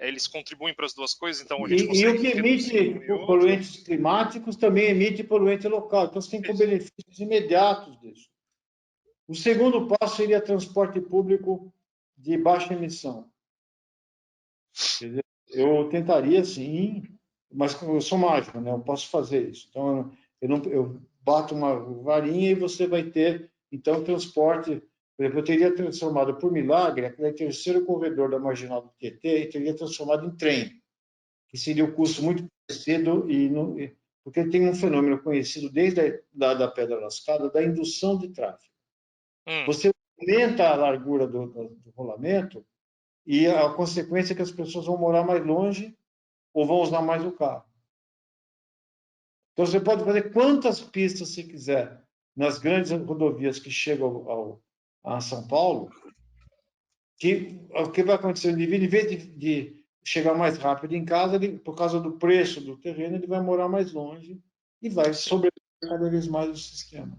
eles contribuem para as duas coisas, então a gente consegue... E o que emite poluentes climáticos também emite poluente local, então você tem benefícios imediatos disso. O segundo passo seria transporte público de baixa emissão. Eu tentaria, sim, mas eu sou mágico, né? Eu posso fazer isso. Então, eu bato uma varinha e você vai ter, então, transporte. Por exemplo, eu teria transformado, por milagre, aquele terceiro corredor da Marginal do Tietê, e teria transformado em trem, que seria o custo muito parecido, porque tem um fenômeno conhecido desde da Pedra Lascada, da indução de tráfego. Você aumenta a largura do rolamento, e a consequência é que as pessoas vão morar mais longe ou vão usar mais o carro. Então, você pode fazer quantas pistas você quiser nas grandes rodovias que chegam a São Paulo, que o que vai acontecer? O indivíduo, em vez de chegar mais rápido em casa, por causa do preço do terreno, ele vai morar mais longe e vai sobreviver cada vez mais o sistema.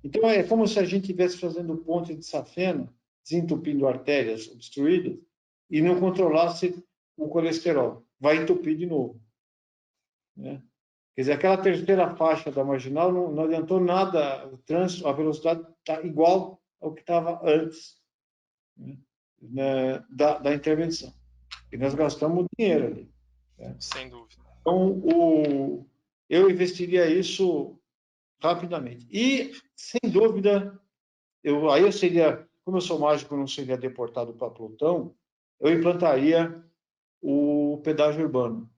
Então, é como se a gente estivesse fazendo ponte de safena, desentupindo artérias obstruídas, e não controlasse o colesterol. Vai entupir de novo. Né? Quer dizer, aquela terceira faixa da Marginal não adiantou nada, o trânsito, a velocidade está igual ao que estava antes, né, da intervenção. E nós gastamos dinheiro ali. Né? Sem dúvida. Então, eu investiria isso rapidamente. E, sem dúvida, aí eu seria, como eu sou mágico, não seria deportado para Plutão, eu implantaria o pedágio urbano.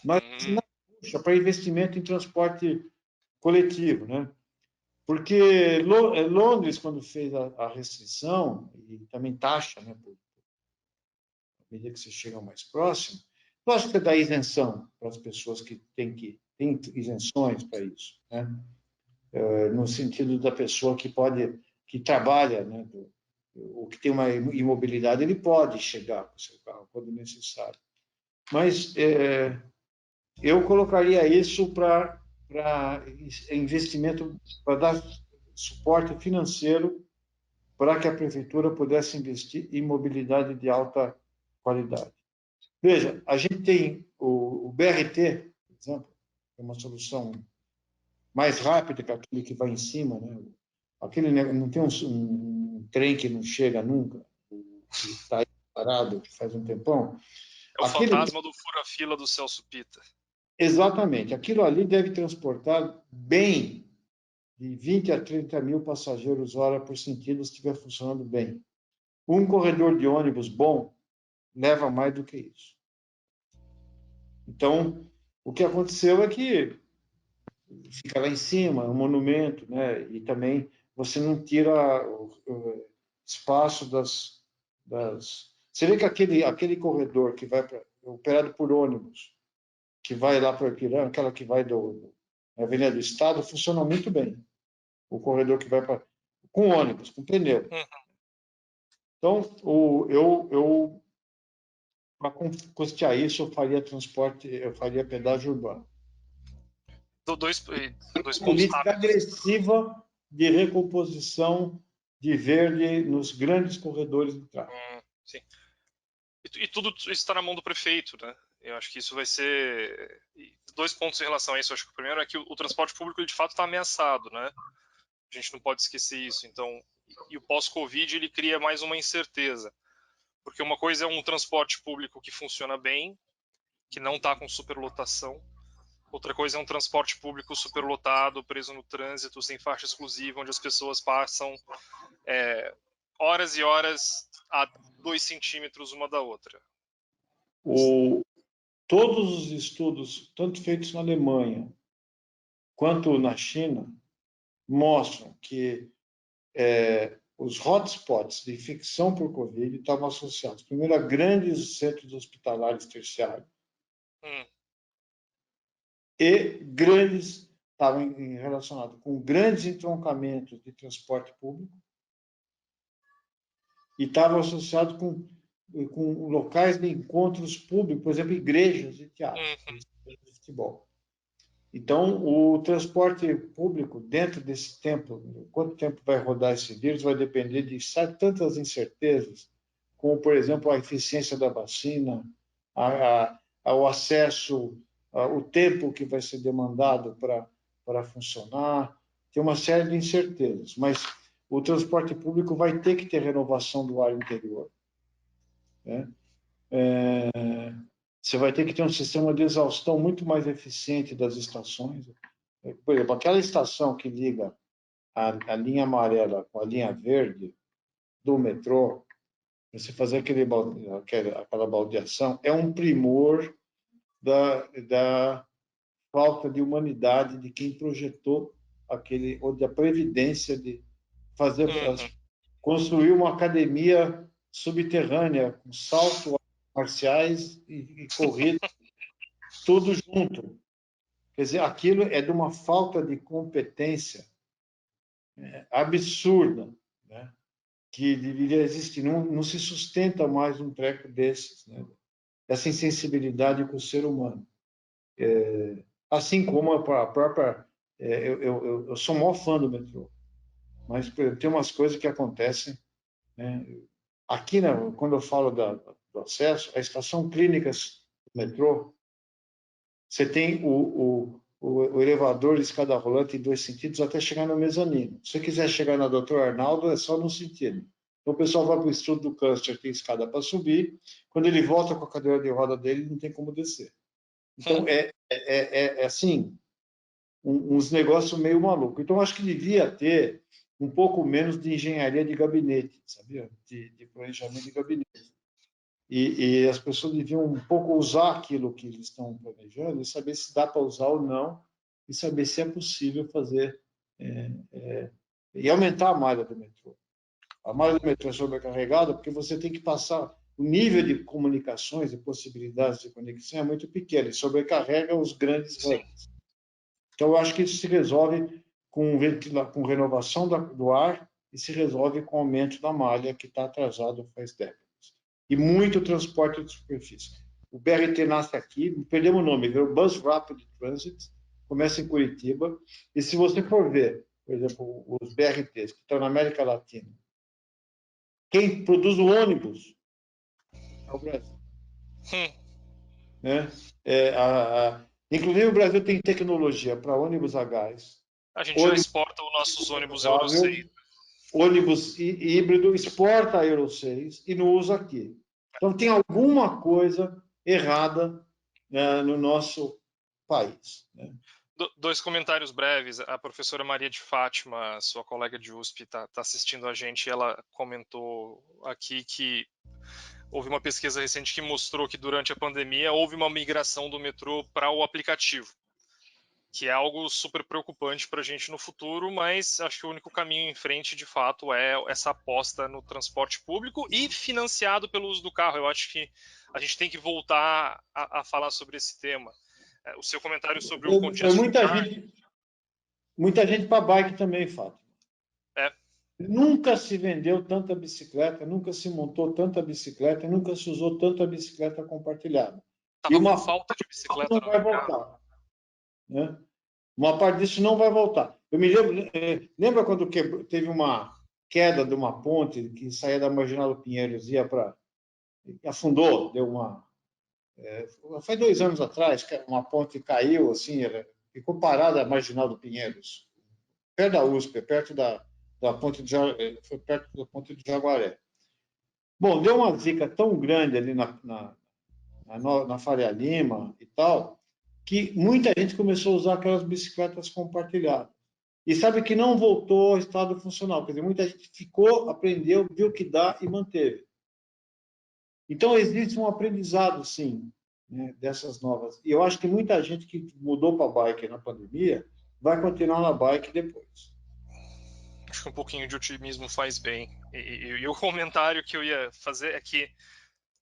Mas para investimento em transporte coletivo, né? Porque Londres, quando fez a restrição, e também taxa, né, à medida que você chega mais próximo, lógico que você dá isenção para as pessoas que têm isenções para isso, né? No sentido da pessoa que trabalha, né, ou que tem uma imobilidade, ele pode chegar com o seu carro quando necessário. Mas eu colocaria isso para investimento, para dar suporte financeiro para que a prefeitura pudesse investir em mobilidade de alta qualidade. Veja, a gente tem o BRT, por exemplo, é uma solução mais rápida que aquele que vai em cima, né? Aquele não tem um trem que não chega nunca, que está parado faz um tempão. É o fantasma do fura-fila do Celso Pitta. Exatamente. Aquilo ali deve transportar bem de 20 a 30 mil passageiros hora por sentido, se estiver funcionando bem. Um corredor de ônibus bom leva mais do que isso. Então, o que aconteceu é que fica lá em cima, um monumento, né? E também você não tira o espaço das... Você vê que aquele corredor que vai operado por ônibus, que vai lá para o Ipiranga, aquela que vai da Avenida do Estado, funciona muito bem. O corredor que vai com ônibus, com pneu. Então, eu para custear isso, eu faria transporte, eu faria pedágio urbano. Dois pontos política rápidos. Agressiva de recomposição de verde nos grandes corredores de tráfego. Sim. E tudo isso está na mão do prefeito, né? Eu acho que isso vai ser... 2 pontos em relação a isso. Eu acho que o primeiro é que o transporte público ele, de fato está ameaçado, né? A gente não pode esquecer isso. Então, e o pós-Covid ele cria mais uma incerteza. Porque uma coisa é um transporte público que funciona bem, que não está com superlotação. Outra coisa é um transporte público superlotado, preso no trânsito, sem faixa exclusiva, onde as pessoas passam horas e horas a 2 centímetros uma da outra. Todos os estudos, tanto feitos na Alemanha quanto na China, mostram que os hotspots de infecção por Covid estavam associados, primeiro, a grandes centros hospitalares terciários e grandes estava relacionado com grandes entroncamentos de transporte público e estava associado com locais de encontros públicos, por exemplo, igrejas e teatros, de futebol. Então, o transporte público, dentro desse tempo, quanto tempo vai rodar esse vírus, vai depender de tantas incertezas, como, por exemplo, a eficiência da vacina, o acesso, o tempo que vai ser demandado para funcionar. Tem uma série de incertezas, mas o transporte público vai ter que ter renovação do ar interior, né? Você vai ter que ter um sistema de exaustão muito mais eficiente das estações. Por exemplo, aquela estação que liga a linha amarela com a linha verde do metrô, você fazer aquela baldeação, é um primor da falta de humanidade de quem projetou ou da previdência de fazer, construir uma academia subterrânea com saltos marciais e corrida, tudo junto. Quer dizer, aquilo é de uma falta de competência absurda, né? Que deveria existir. Não se sustenta mais um treco desses, né? Essa insensibilidade com o ser humano. Assim como a própria... eu sou o maior fã do metrô, mas tem umas coisas que acontecem, né? Aqui, quando eu falo do acesso, a estação Clínicas do metrô, você tem o elevador de escada rolante em 2 sentidos até chegar no mezanino. Se você quiser chegar na Dr. Arnaldo, é só num sentido. Então, o pessoal vai para o estudo do cluster, tem escada para subir. Quando ele volta com a cadeira de roda dele, não tem como descer. Então, é assim, uns negócios meio malucos. Então, acho que devia ter um pouco menos de engenharia de gabinete, sabia? De planejamento de gabinete. E as pessoas deviam um pouco usar aquilo que eles estão planejando e saber se dá para usar ou não, e saber se é possível fazer e aumentar a malha do metrô. A malha do metrô é sobrecarregada porque você tem que passar... O nível de comunicações e possibilidades de conexão é muito pequeno e sobrecarrega os grandes hubs. Então, eu acho que isso se resolve com renovação do ar e se resolve com aumento da malha, que está atrasado faz décadas. E muito transporte de superfície. O BRT nasce aqui, perdemos o nome, é o Bus Rapid Transit, começa em Curitiba, e se você for ver, por exemplo, os BRTs que estão na América Latina, quem produz o ônibus é o Brasil. Né? Inclusive, o Brasil tem tecnologia para ônibus a gás. A gente já exporta os nossos ônibus Euro 6. Ônibus híbrido, exporta a Euro 6 e não usa aqui. Então, tem alguma coisa errada, né, no nosso país, né? 2 comentários breves. A professora Maria de Fátima, sua colega de USP, está assistindo a gente, e ela comentou aqui que houve uma pesquisa recente que mostrou que durante a pandemia houve uma migração do metrô para o aplicativo, que é algo super preocupante para a gente no futuro, mas acho que o único caminho em frente, de fato, é essa aposta no transporte público e financiado pelo uso do carro. Eu acho que a gente tem que voltar a falar sobre esse tema. O seu comentário sobre o congestion charge... Muita gente para bike também, Fátima. É. Nunca se vendeu tanta bicicleta, nunca se montou tanta bicicleta, nunca se usou tanta bicicleta compartilhada. E uma falta de bicicleta não vai voltar, né? Uma parte disso não vai voltar. Eu me lembro, lembra quando teve uma queda de uma ponte que saía da Marginal do Pinheiros, afundou, deu uma... foi 2 anos atrás, uma ponte caiu, assim, ficou parada a Marginal do Pinheiros, perto da USP, perto da ponte foi perto da ponte do Jaguaré. Bom, deu uma zica tão grande ali na Faria Lima e tal, que muita gente começou a usar aquelas bicicletas compartilhadas. E sabe que não voltou ao estado funcional. Quer dizer, muita gente ficou, aprendeu, viu que dá e manteve. Então, existe um aprendizado, sim, né, dessas novas. E eu acho que muita gente que mudou para a bike na pandemia vai continuar na bike depois. Acho que um pouquinho de otimismo faz bem. E o comentário que eu ia fazer é que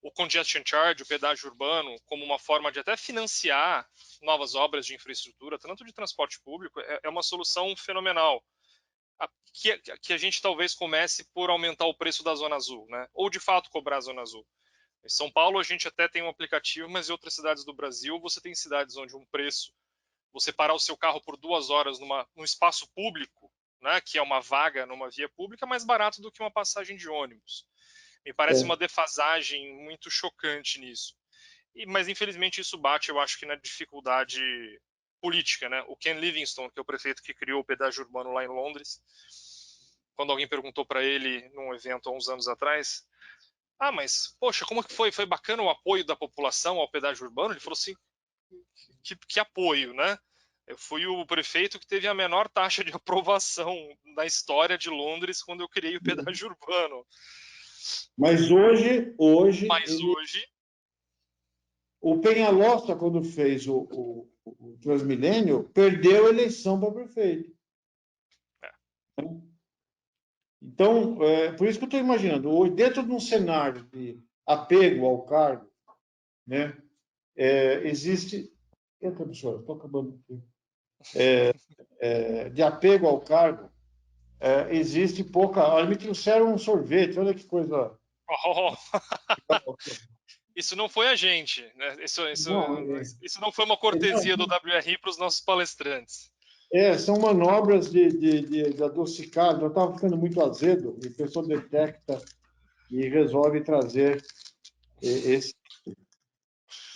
o congestion charge, o pedágio urbano, como uma forma de até financiar novas obras de infraestrutura, tanto de transporte público, é uma solução fenomenal. Que a gente talvez comece por aumentar o preço da Zona Azul, né? Ou de fato cobrar a Zona Azul. Em São Paulo a gente até tem um aplicativo, mas em outras cidades do Brasil você tem cidades onde um preço, você parar o seu carro por 2 horas num espaço público, né, que é uma vaga numa via pública, é mais barato do que uma passagem de ônibus. Me parece uma defasagem muito chocante nisso. Mas infelizmente isso bate, eu acho que na dificuldade política, né? O Ken Livingstone, que é o prefeito que criou o pedágio urbano lá em Londres, quando alguém perguntou para ele num evento há uns anos atrás, mas poxa, como que foi? Foi bacana o apoio da população ao pedágio urbano? Ele falou assim, que apoio, né? Eu fui o prefeito que teve a menor taxa de aprovação na história de Londres quando eu criei o pedágio urbano. Mas hoje o Peñalosa, quando fez o Transmilênio, perdeu a eleição para prefeito. Então, por isso que eu estou imaginando, dentro de um cenário de apego ao cargo, né, existe... Entra, professor, estou acabando aqui. De apego ao cargo, existe pouca... Olha, me trouxeram um sorvete, olha que coisa... Isso não foi a gente, né? Isso não foi uma cortesia do não, WRI para os nossos palestrantes. São manobras de adocicar. Já estava ficando muito azedo, e a pessoa detecta e resolve trazer esse.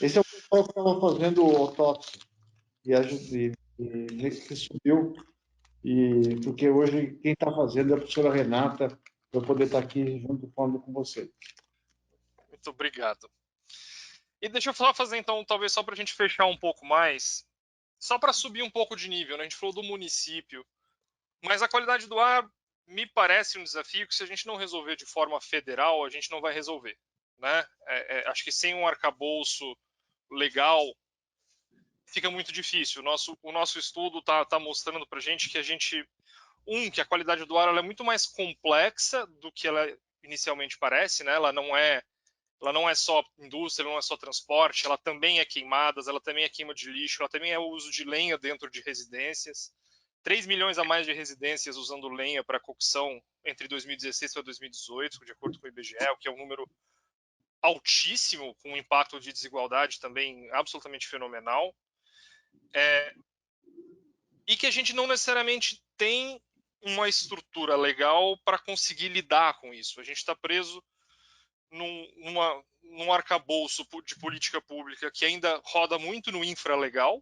Esse é o pessoal que estava fazendo autópsia e subiu, porque hoje quem está fazendo é a professora Renata, para eu poder estar aqui junto falando com você. Muito obrigado. E deixa eu só fazer então, talvez só para a gente fechar um pouco mais, só para subir um pouco de nível, né? A gente falou do município, mas a qualidade do ar me parece um desafio que se a gente não resolver de forma federal, a gente não vai resolver, né? Acho que sem um arcabouço legal fica muito difícil. O nosso estudo tá mostrando para a gente que a qualidade do ar ela é muito mais complexa do que ela inicialmente parece, né? Ela não é só indústria, ela não é só transporte, ela também é queimadas, ela também é queima de lixo, ela também é o uso de lenha dentro de residências. 3 milhões a mais de residências usando lenha para cocção entre 2016 e 2018, de acordo com o IBGE, o que é um número altíssimo, com um impacto de desigualdade também absolutamente fenomenal. E que a gente não necessariamente tem uma estrutura legal para conseguir lidar com isso. A gente está preso num arcabouço de política pública que ainda roda muito no infralegal,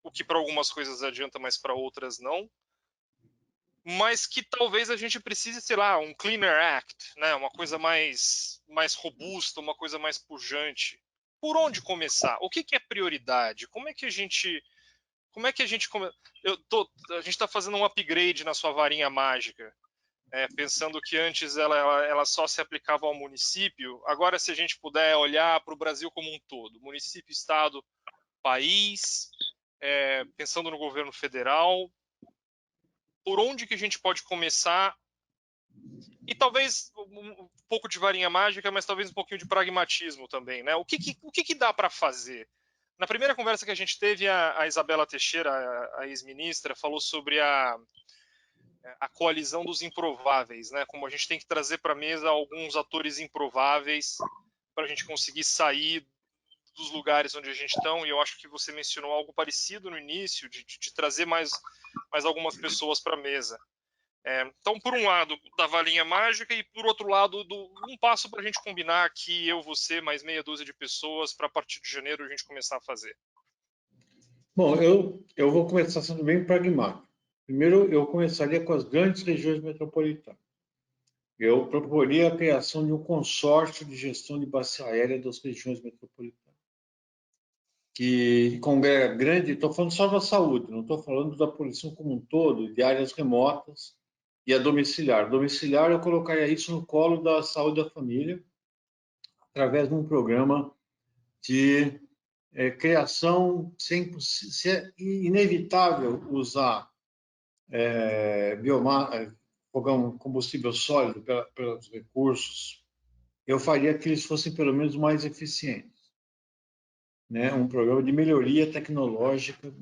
o que para algumas coisas adianta, mas para outras não. Mas que talvez a gente precise, sei lá, um Cleaner Act, né? Uma coisa mais robusta, uma coisa mais pujante. Por onde começar? O que é prioridade? Como é que a gente a gente está fazendo um upgrade na sua varinha mágica, pensando que antes ela só se aplicava ao município. Agora, se a gente puder olhar para o Brasil como um todo, município, estado, país, pensando no governo federal, por onde que a gente pode começar? E talvez um pouco de varinha mágica, mas talvez um pouquinho de pragmatismo também, né? O que dá para fazer? Na primeira conversa que a gente teve, a Isabela Teixeira, a ex-ministra, falou sobre a coalizão dos improváveis, né? Como a gente tem que trazer para a mesa alguns atores improváveis para a gente conseguir sair dos lugares onde a gente está. E eu acho que você mencionou algo parecido no início, de trazer mais algumas pessoas para a mesa. Então, por um lado, da varinha mágica, e por outro lado, um passo para a gente combinar aqui, eu, você, mais meia dúzia de pessoas, para a partir de janeiro a gente começar a fazer. Bom, eu vou começar sendo bem pragmático. Primeiro, eu começaria com as grandes regiões metropolitanas. Eu proporia a criação de um consórcio de gestão de bacia aérea das regiões metropolitanas, que congrega grande... Estou falando só da saúde, não estou falando da poluição como um todo, de áreas remotas e a domiciliar. Domiciliar, eu colocaria isso no colo da saúde da família, através de um programa de criação, se é inevitável usar combustível sólido pelos recursos eu faria que eles fossem pelo menos mais eficientes, né? Um programa de melhoria tecnológica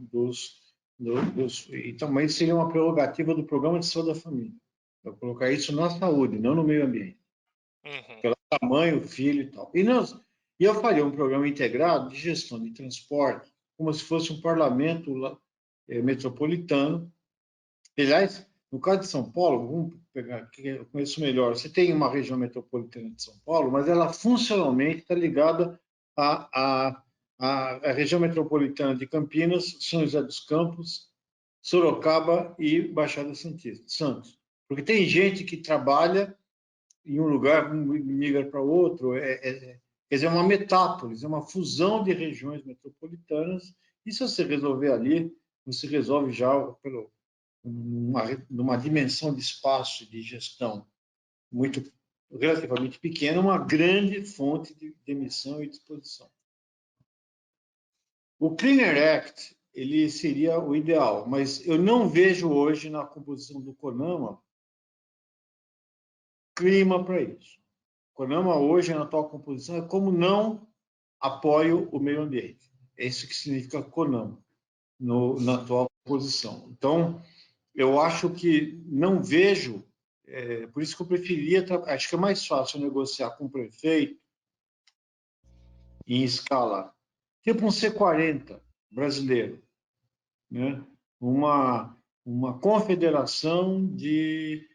e também seria uma prerrogativa do programa de saúde da família. Eu colocar isso na saúde, não no meio ambiente. Pelo tamanho, filho e tal. E eu faria um programa integrado de gestão de transporte, como se fosse um parlamento metropolitano. Aliás, no caso de São Paulo, vamos pegar que eu conheço melhor, você tem uma região metropolitana de São Paulo, mas ela funcionalmente está ligada à região metropolitana de Campinas, São José dos Campos, Sorocaba e Baixada Santista, Santos. Porque tem gente que trabalha em um lugar, migra para outro, quer dizer, é uma metápolis, é uma fusão de regiões metropolitanas, e se você resolver ali, você resolve já numa dimensão de espaço de gestão relativamente pequena, uma grande fonte de emissão e disposição. O Cleaner Act, ele seria o ideal, mas eu não vejo hoje na composição do CONAMA clima para isso. O CONAMA hoje, na atual composição, é como não apoio o meio ambiente. É isso que significa CONAMA, na atual composição. Então, eu acho que não vejo, por isso que eu preferia, acho que é mais fácil negociar com o prefeito em escala, tipo um C40 brasileiro, né? Uma confederação de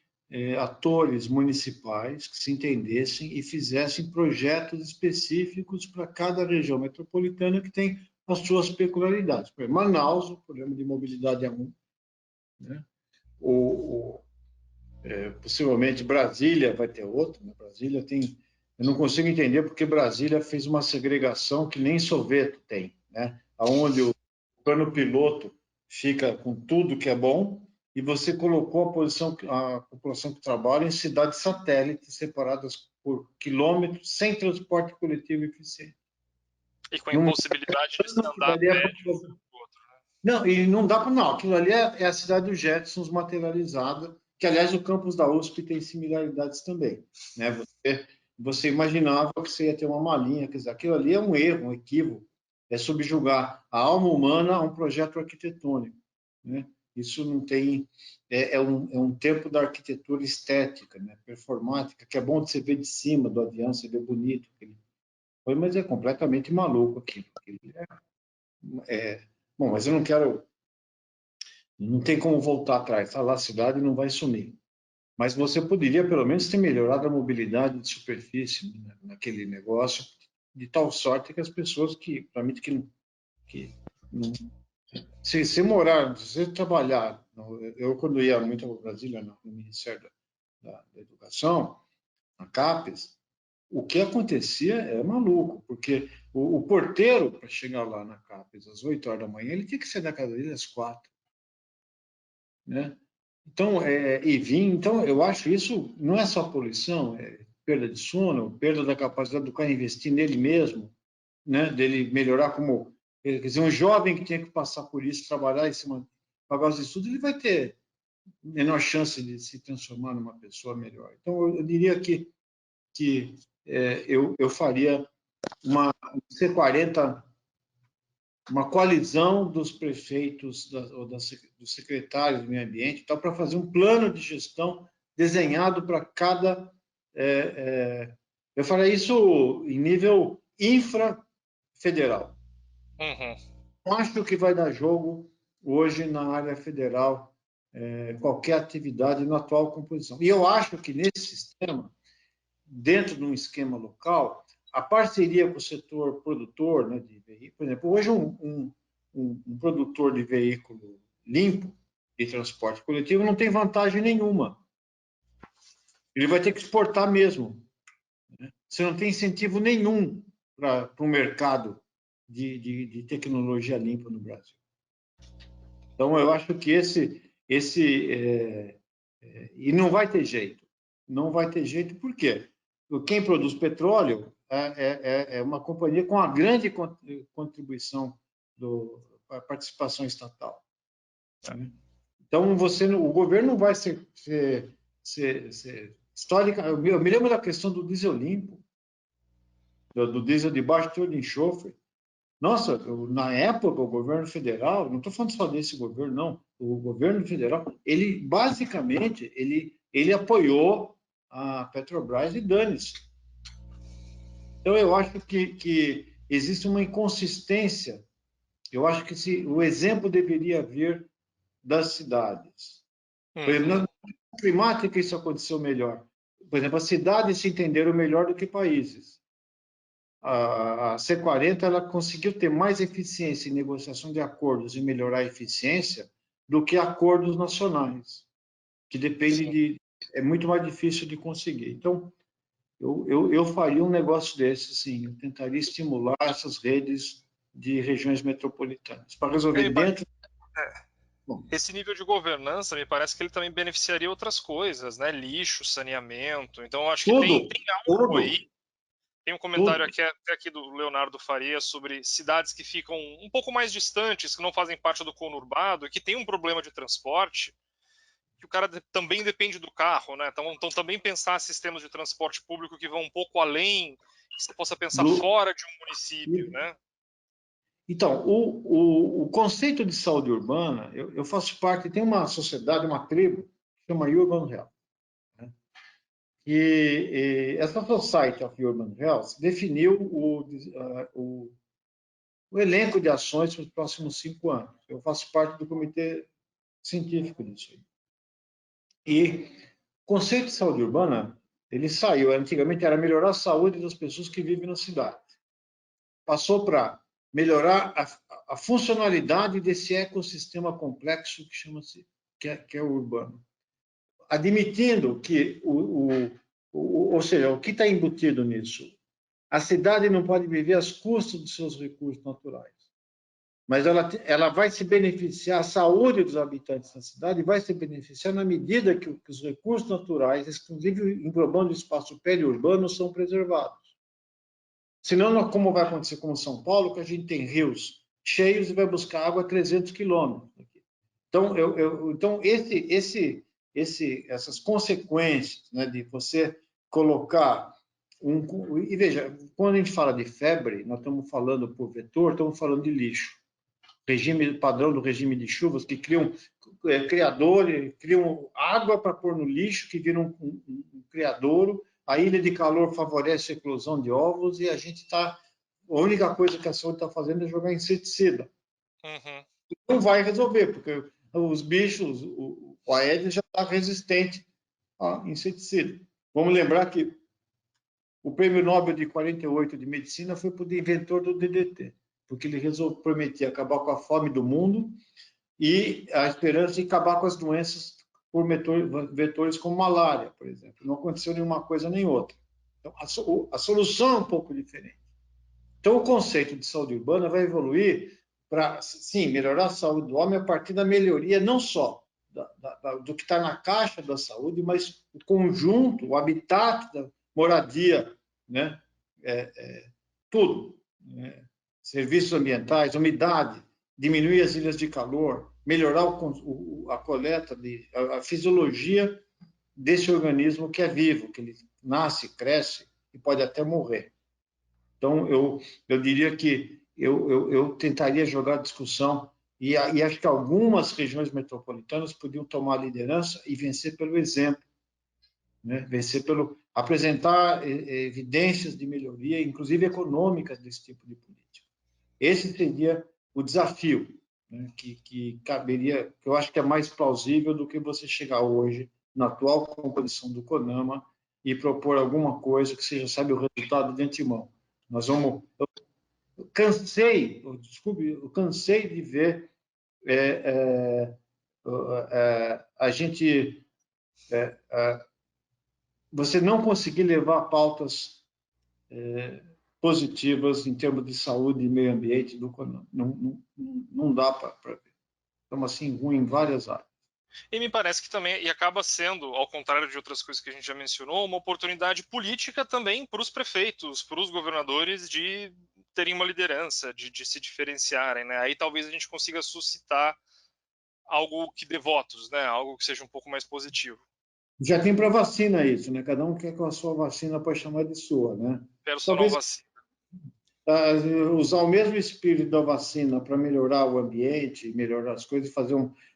atores municipais que se entendessem e fizessem projetos específicos para cada região metropolitana que tem as suas peculiaridades. Por exemplo, Manaus, o problema de mobilidade é um, né? Possivelmente Brasília vai ter outro, né? Brasília tem... Eu não consigo entender porque Brasília fez uma segregação que nem Soweto tem, né? Onde o plano piloto fica com tudo que é bom e você colocou a população que trabalha em cidades satélites separadas por quilômetros sem transporte coletivo eficiente. E com a impossibilidade de stand-up outro, né? Não, e não dá para... Não, aquilo ali é a cidade dos Jetsons materializada, que, aliás, o campus da USP tem similaridades também, né? Você imaginava que você ia ter uma malinha, quer dizer, aquilo ali é um erro, um equívoco, é subjugar a alma humana a um projeto arquitetônico, né? Isso não tem... É um tempo da arquitetura estética, né? Performática, que é bom de você ver de cima do avião, você vê bonito. Mas é completamente maluco aquilo. Bom, mas eu não quero... Não tem como voltar atrás. Está lá a cidade não vai sumir. Mas você poderia, pelo menos, ter melhorado a mobilidade de superfície, né, naquele negócio, de tal sorte que as pessoas permitem se você morar, se você trabalhar... Eu, quando ia muito ao Brasília, no Ministério da Educação, na CAPES, o que acontecia é maluco, porque o porteiro, para chegar lá na CAPES às 8 horas da manhã, ele tinha que sair da casa dele às 4, né? Então, então, eu acho isso não é só poluição, é perda de sono, perda da capacidade do cara investir nele mesmo, né? Dele melhorar como... Quer dizer, um jovem que tinha que passar por isso, trabalhar em cima, pagar os estudos, ele vai ter menor chance de se transformar numa pessoa melhor. Então, eu diria que eu faria uma C40, uma coalizão dos prefeitos dos secretários do meio ambiente, então, para fazer um plano de gestão desenhado para cada... eu faria isso em nível infrafederal. Não acho que vai dar jogo hoje na área federal qualquer atividade na atual composição. E eu acho que nesse sistema, dentro de um esquema local, a parceria com o setor produtor, né, de veículo, por exemplo, hoje um produtor de veículo limpo de transporte coletivo não tem vantagem nenhuma. Ele vai ter que exportar mesmo, né? Você não tem incentivo nenhum para o mercado de tecnologia limpa no Brasil. Então, eu acho que e não vai ter jeito. Não vai ter jeito, por quê? Quem produz petróleo é uma companhia com uma grande contribuição da participação estatal. Então, o governo não vai ser histórica. Eu me lembro da questão do diesel limpo. do diesel de baixo teor de enxofre. Nossa, na época, o governo federal, não estou falando só desse governo, não, o governo federal, ele basicamente, ele apoiou a Petrobras e dane-se. Então, eu acho que existe uma inconsistência. Eu acho que o exemplo deveria vir das cidades. Por exemplo, na climática isso aconteceu melhor. Por exemplo, as cidades se entenderam melhor do que países. A C40 ela conseguiu ter mais eficiência em negociação de acordos e melhorar a eficiência do que acordos nacionais, que depende é muito mais difícil de conseguir. Então, eu faria um negócio desse, sim. Eu tentaria estimular essas redes de regiões metropolitanas para resolver dentro. Esse nível de governança, me parece que ele também beneficiaria outras coisas, né? Lixo, saneamento. Então, eu acho que tem algo aí. Tem um comentário aqui do Leonardo Faria sobre cidades que ficam um pouco mais distantes, que não fazem parte do conurbado, e que tem um problema de transporte, que o cara também depende do carro, né? Então também pensar sistemas de transporte público que vão um pouco além, que você possa pensar fora de um município, né? Então, o conceito de saúde urbana, eu faço parte, tem uma sociedade, uma tribo, que chama Urban Health. Né? E essa Society of Urban Health definiu o elenco de ações para os próximos 5 anos. Eu faço parte do comitê científico disso. E o conceito de saúde urbana, ele saiu, antigamente era melhorar a saúde das pessoas que vivem na cidade. Passou para melhorar a funcionalidade desse ecossistema complexo que chama-se que é o urbano, admitindo que ou seja, o que está embutido nisso, a cidade não pode viver às custas dos seus recursos naturais, mas ela vai se beneficiar, a saúde dos habitantes da cidade vai se beneficiar na medida que os recursos naturais, inclusive englobando o espaço periurbano, são preservados. Senão, como vai acontecer com São Paulo, que a gente tem rios cheios e vai buscar água a 300 quilômetros. Então, então essas consequências, né, de você colocar e veja, quando a gente fala de febre, nós estamos falando por vetor, estamos falando de lixo. Padrão do regime de chuvas, que criam criam água para pôr no lixo, que vira um criadouro. A ilha de calor favorece a eclosão de ovos e a gente está. A única coisa que a saúde está fazendo é jogar inseticida. Não vai resolver, porque os bichos, o Aedes já está resistente a inseticida. Vamos lembrar que o prêmio Nobel de 48 de medicina foi para o inventor do DDT, porque ele prometia acabar com a fome do mundo e a esperança de acabar com as doenças por vetores como malária, por exemplo. Não aconteceu nenhuma coisa nem outra. Então, a solução é um pouco diferente. Então, o conceito de saúde urbana vai evoluir para, sim, melhorar a saúde do homem a partir da melhoria não só do que está na caixa da saúde, mas o conjunto, o habitat da moradia, né? Tudo. Né? Serviços ambientais, umidade, diminuir as ilhas de calor, melhorar a coleta, a fisiologia desse organismo que é vivo, que ele nasce, cresce e pode até morrer. Então, eu diria que eu tentaria jogar a discussão e acho que algumas regiões metropolitanas podiam tomar a liderança e vencer pelo exemplo, né? Vencer pelo apresentar evidências de melhoria, inclusive econômicas desse tipo de política. Esse seria o desafio, né? que caberia, que eu acho que é mais plausível do que você chegar hoje na atual composição do CONAMA e propor alguma coisa que você já sabe o resultado de antemão. Eu cansei de ver a gente você não conseguir levar pautas positivas em termos de saúde e meio ambiente do CONAMA. Não dá para ver. Estamos assim ruim em várias áreas. E me parece que também, e acaba sendo, ao contrário de outras coisas que a gente já mencionou, uma oportunidade política também para os prefeitos, para os governadores de terem uma liderança, de se diferenciarem, né? Aí talvez a gente consiga suscitar algo que dê votos, né? Algo que seja um pouco mais positivo. Já tem para vacina isso, né? Cada um quer com a sua vacina para chamar de sua, né? Personal vacina. usar o mesmo espírito da vacina para melhorar o ambiente, melhorar as coisas, fazer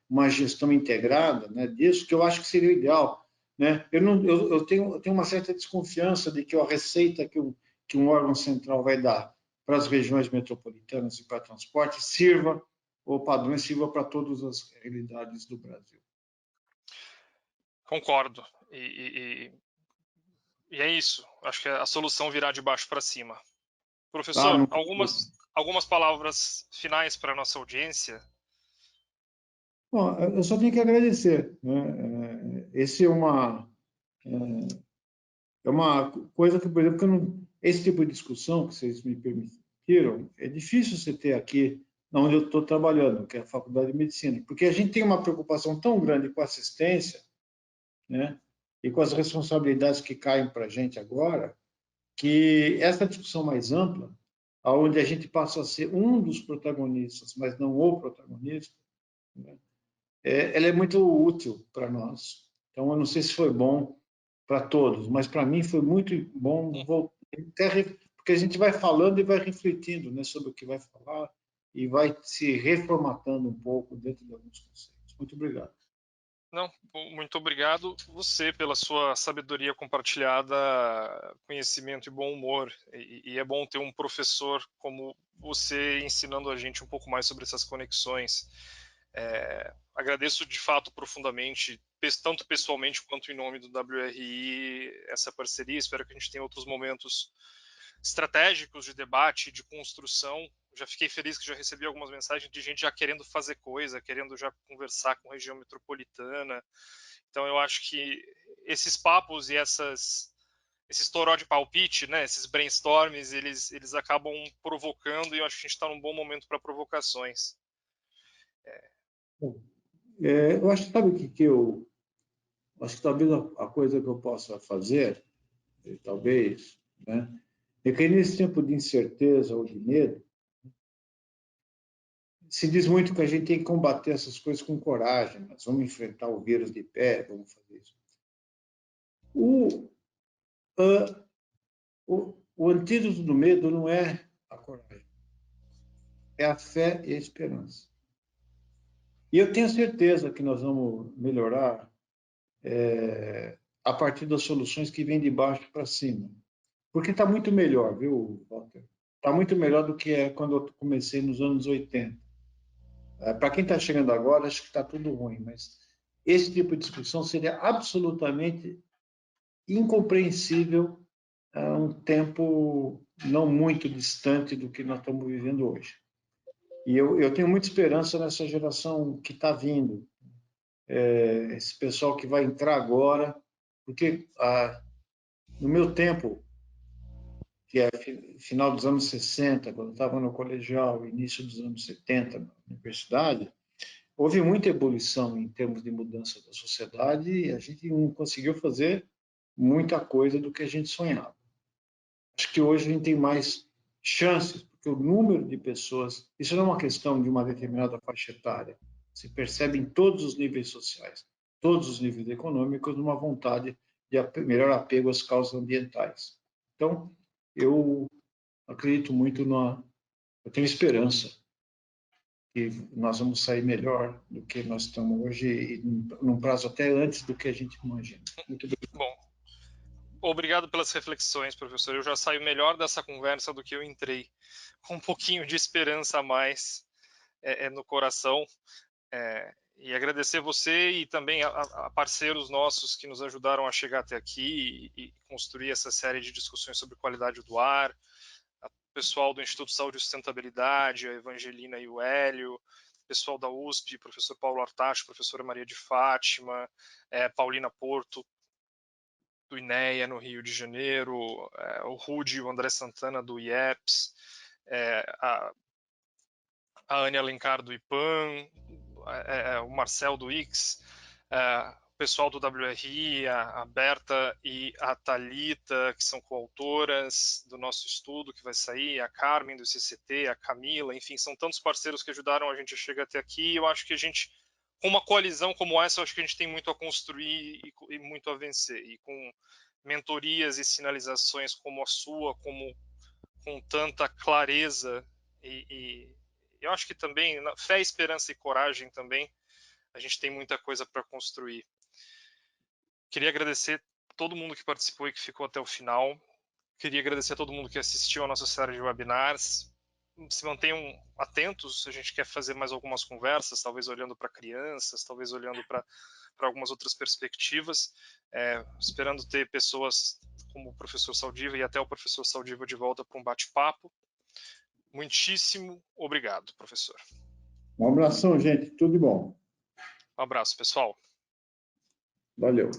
uma gestão integrada, né, disso, que eu acho que seria ideal. Né? Eu tenho uma certa desconfiança de que a receita que um órgão central vai dar para as regiões metropolitanas e para transporte sirva, ou padrões sirva para todas as realidades do Brasil. Concordo. E é isso. Acho que a solução virá de baixo para cima. Professor, algumas palavras finais para a nossa audiência? Bom, eu só tenho que agradecer. Né? Esse é uma coisa que, por exemplo, esse tipo de discussão que vocês me permitiram, é difícil você ter aqui onde eu estou trabalhando, que é a Faculdade de Medicina, porque a gente tem uma preocupação tão grande com a assistência, né, e com as responsabilidades que caem para a gente agora, que essa discussão mais ampla, onde a gente passa a ser um dos protagonistas, mas não o protagonista, né, ela é muito útil para nós. Então, eu não sei se foi bom para todos, mas para mim foi muito bom, porque a gente vai falando e vai refletindo, né, sobre o que vai falar e vai se reformatando um pouco dentro de alguns conceitos. Muito obrigado. Não, muito obrigado você pela sua sabedoria compartilhada, conhecimento e bom humor. E é bom ter um professor como você ensinando a gente um pouco mais sobre essas conexões. Agradeço de fato profundamente, tanto pessoalmente quanto em nome do WRI, essa parceria. Espero que a gente tenha outros momentos estratégicos de debate, de construção. Já fiquei feliz que já recebi algumas mensagens de gente já querendo fazer coisa, querendo já conversar com a região metropolitana. Então eu acho que esses papos e esses toró de palpite, né, esses brainstorms, eles acabam provocando, e eu acho que a gente está num bom momento para provocações. Eu acho que sabe o que eu acho que talvez a coisa que eu possa fazer, talvez, né, é que nesse tempo de incerteza ou de medo, se diz muito que a gente tem que combater essas coisas com coragem, nós vamos enfrentar o vírus de pé, vamos fazer isso. O antídoto do medo não é a coragem, é a fé e a esperança. E eu tenho certeza que nós vamos melhorar a partir das soluções que vêm de baixo para cima. Porque está muito melhor, viu, Walter? Está muito melhor do que quando eu comecei nos anos 80. Para quem está chegando agora, acho que está tudo ruim, mas esse tipo de discussão seria absolutamente incompreensível a um tempo não muito distante do que nós estamos vivendo hoje. E eu tenho muita esperança nessa geração que está vindo, esse pessoal que vai entrar agora, porque no meu tempo, que é final dos anos 60, quando eu estava no colegial, início dos anos 70, na universidade, houve muita ebulição em termos de mudança da sociedade e a gente não conseguiu fazer muita coisa do que a gente sonhava. Acho que hoje a gente tem mais chances, porque o número de pessoas, isso não é uma questão de uma determinada faixa etária, se percebe em todos os níveis sociais, todos os níveis econômicos, uma vontade de melhor apego às causas ambientais. Então, eu acredito muito eu tenho esperança que nós vamos sair melhor do que nós estamos hoje e num prazo até antes do que a gente imagina. Muito obrigado. Bom, obrigado pelas reflexões, professor. Eu já saio melhor dessa conversa do que eu entrei, com um pouquinho de esperança a mais no coração. E agradecer você e também a parceiros nossos que nos ajudaram a chegar até aqui e construir essa série de discussões sobre qualidade do ar, o pessoal do Instituto de Saúde e Sustentabilidade, a Evangelina e o Hélio, pessoal da USP, professor Paulo Artacho, professora Maria de Fátima, Paulina Porto, do INEA, no Rio de Janeiro, o Rudy e o André Santana, do IEPS, a Ania Alencar, do IPAM, o Marcel, do IX, o pessoal do WRI, a Berta e a Thalita, que são coautoras do nosso estudo que vai sair, a Carmen, do CCT, a Camila, enfim, são tantos parceiros que ajudaram a gente a chegar até aqui. Eu acho que a gente, com uma coalizão como essa, eu acho que a gente tem muito a construir e muito a vencer. E com mentorias e sinalizações como a sua, como com tanta clareza e eu acho que também fé, esperança e coragem também, a gente tem muita coisa para construir. Queria agradecer todo mundo que participou e que ficou até o final. Queria agradecer a todo mundo que assistiu a nossa série de webinars. Se mantenham atentos, a gente quer fazer mais algumas conversas, talvez olhando para crianças, talvez olhando para algumas outras perspectivas, esperando ter pessoas como o professor Saldiva e até o professor Saldiva de volta para um bate-papo. Muitíssimo obrigado, professor. Um abração, gente. Tudo de bom. Um abraço, pessoal. Valeu.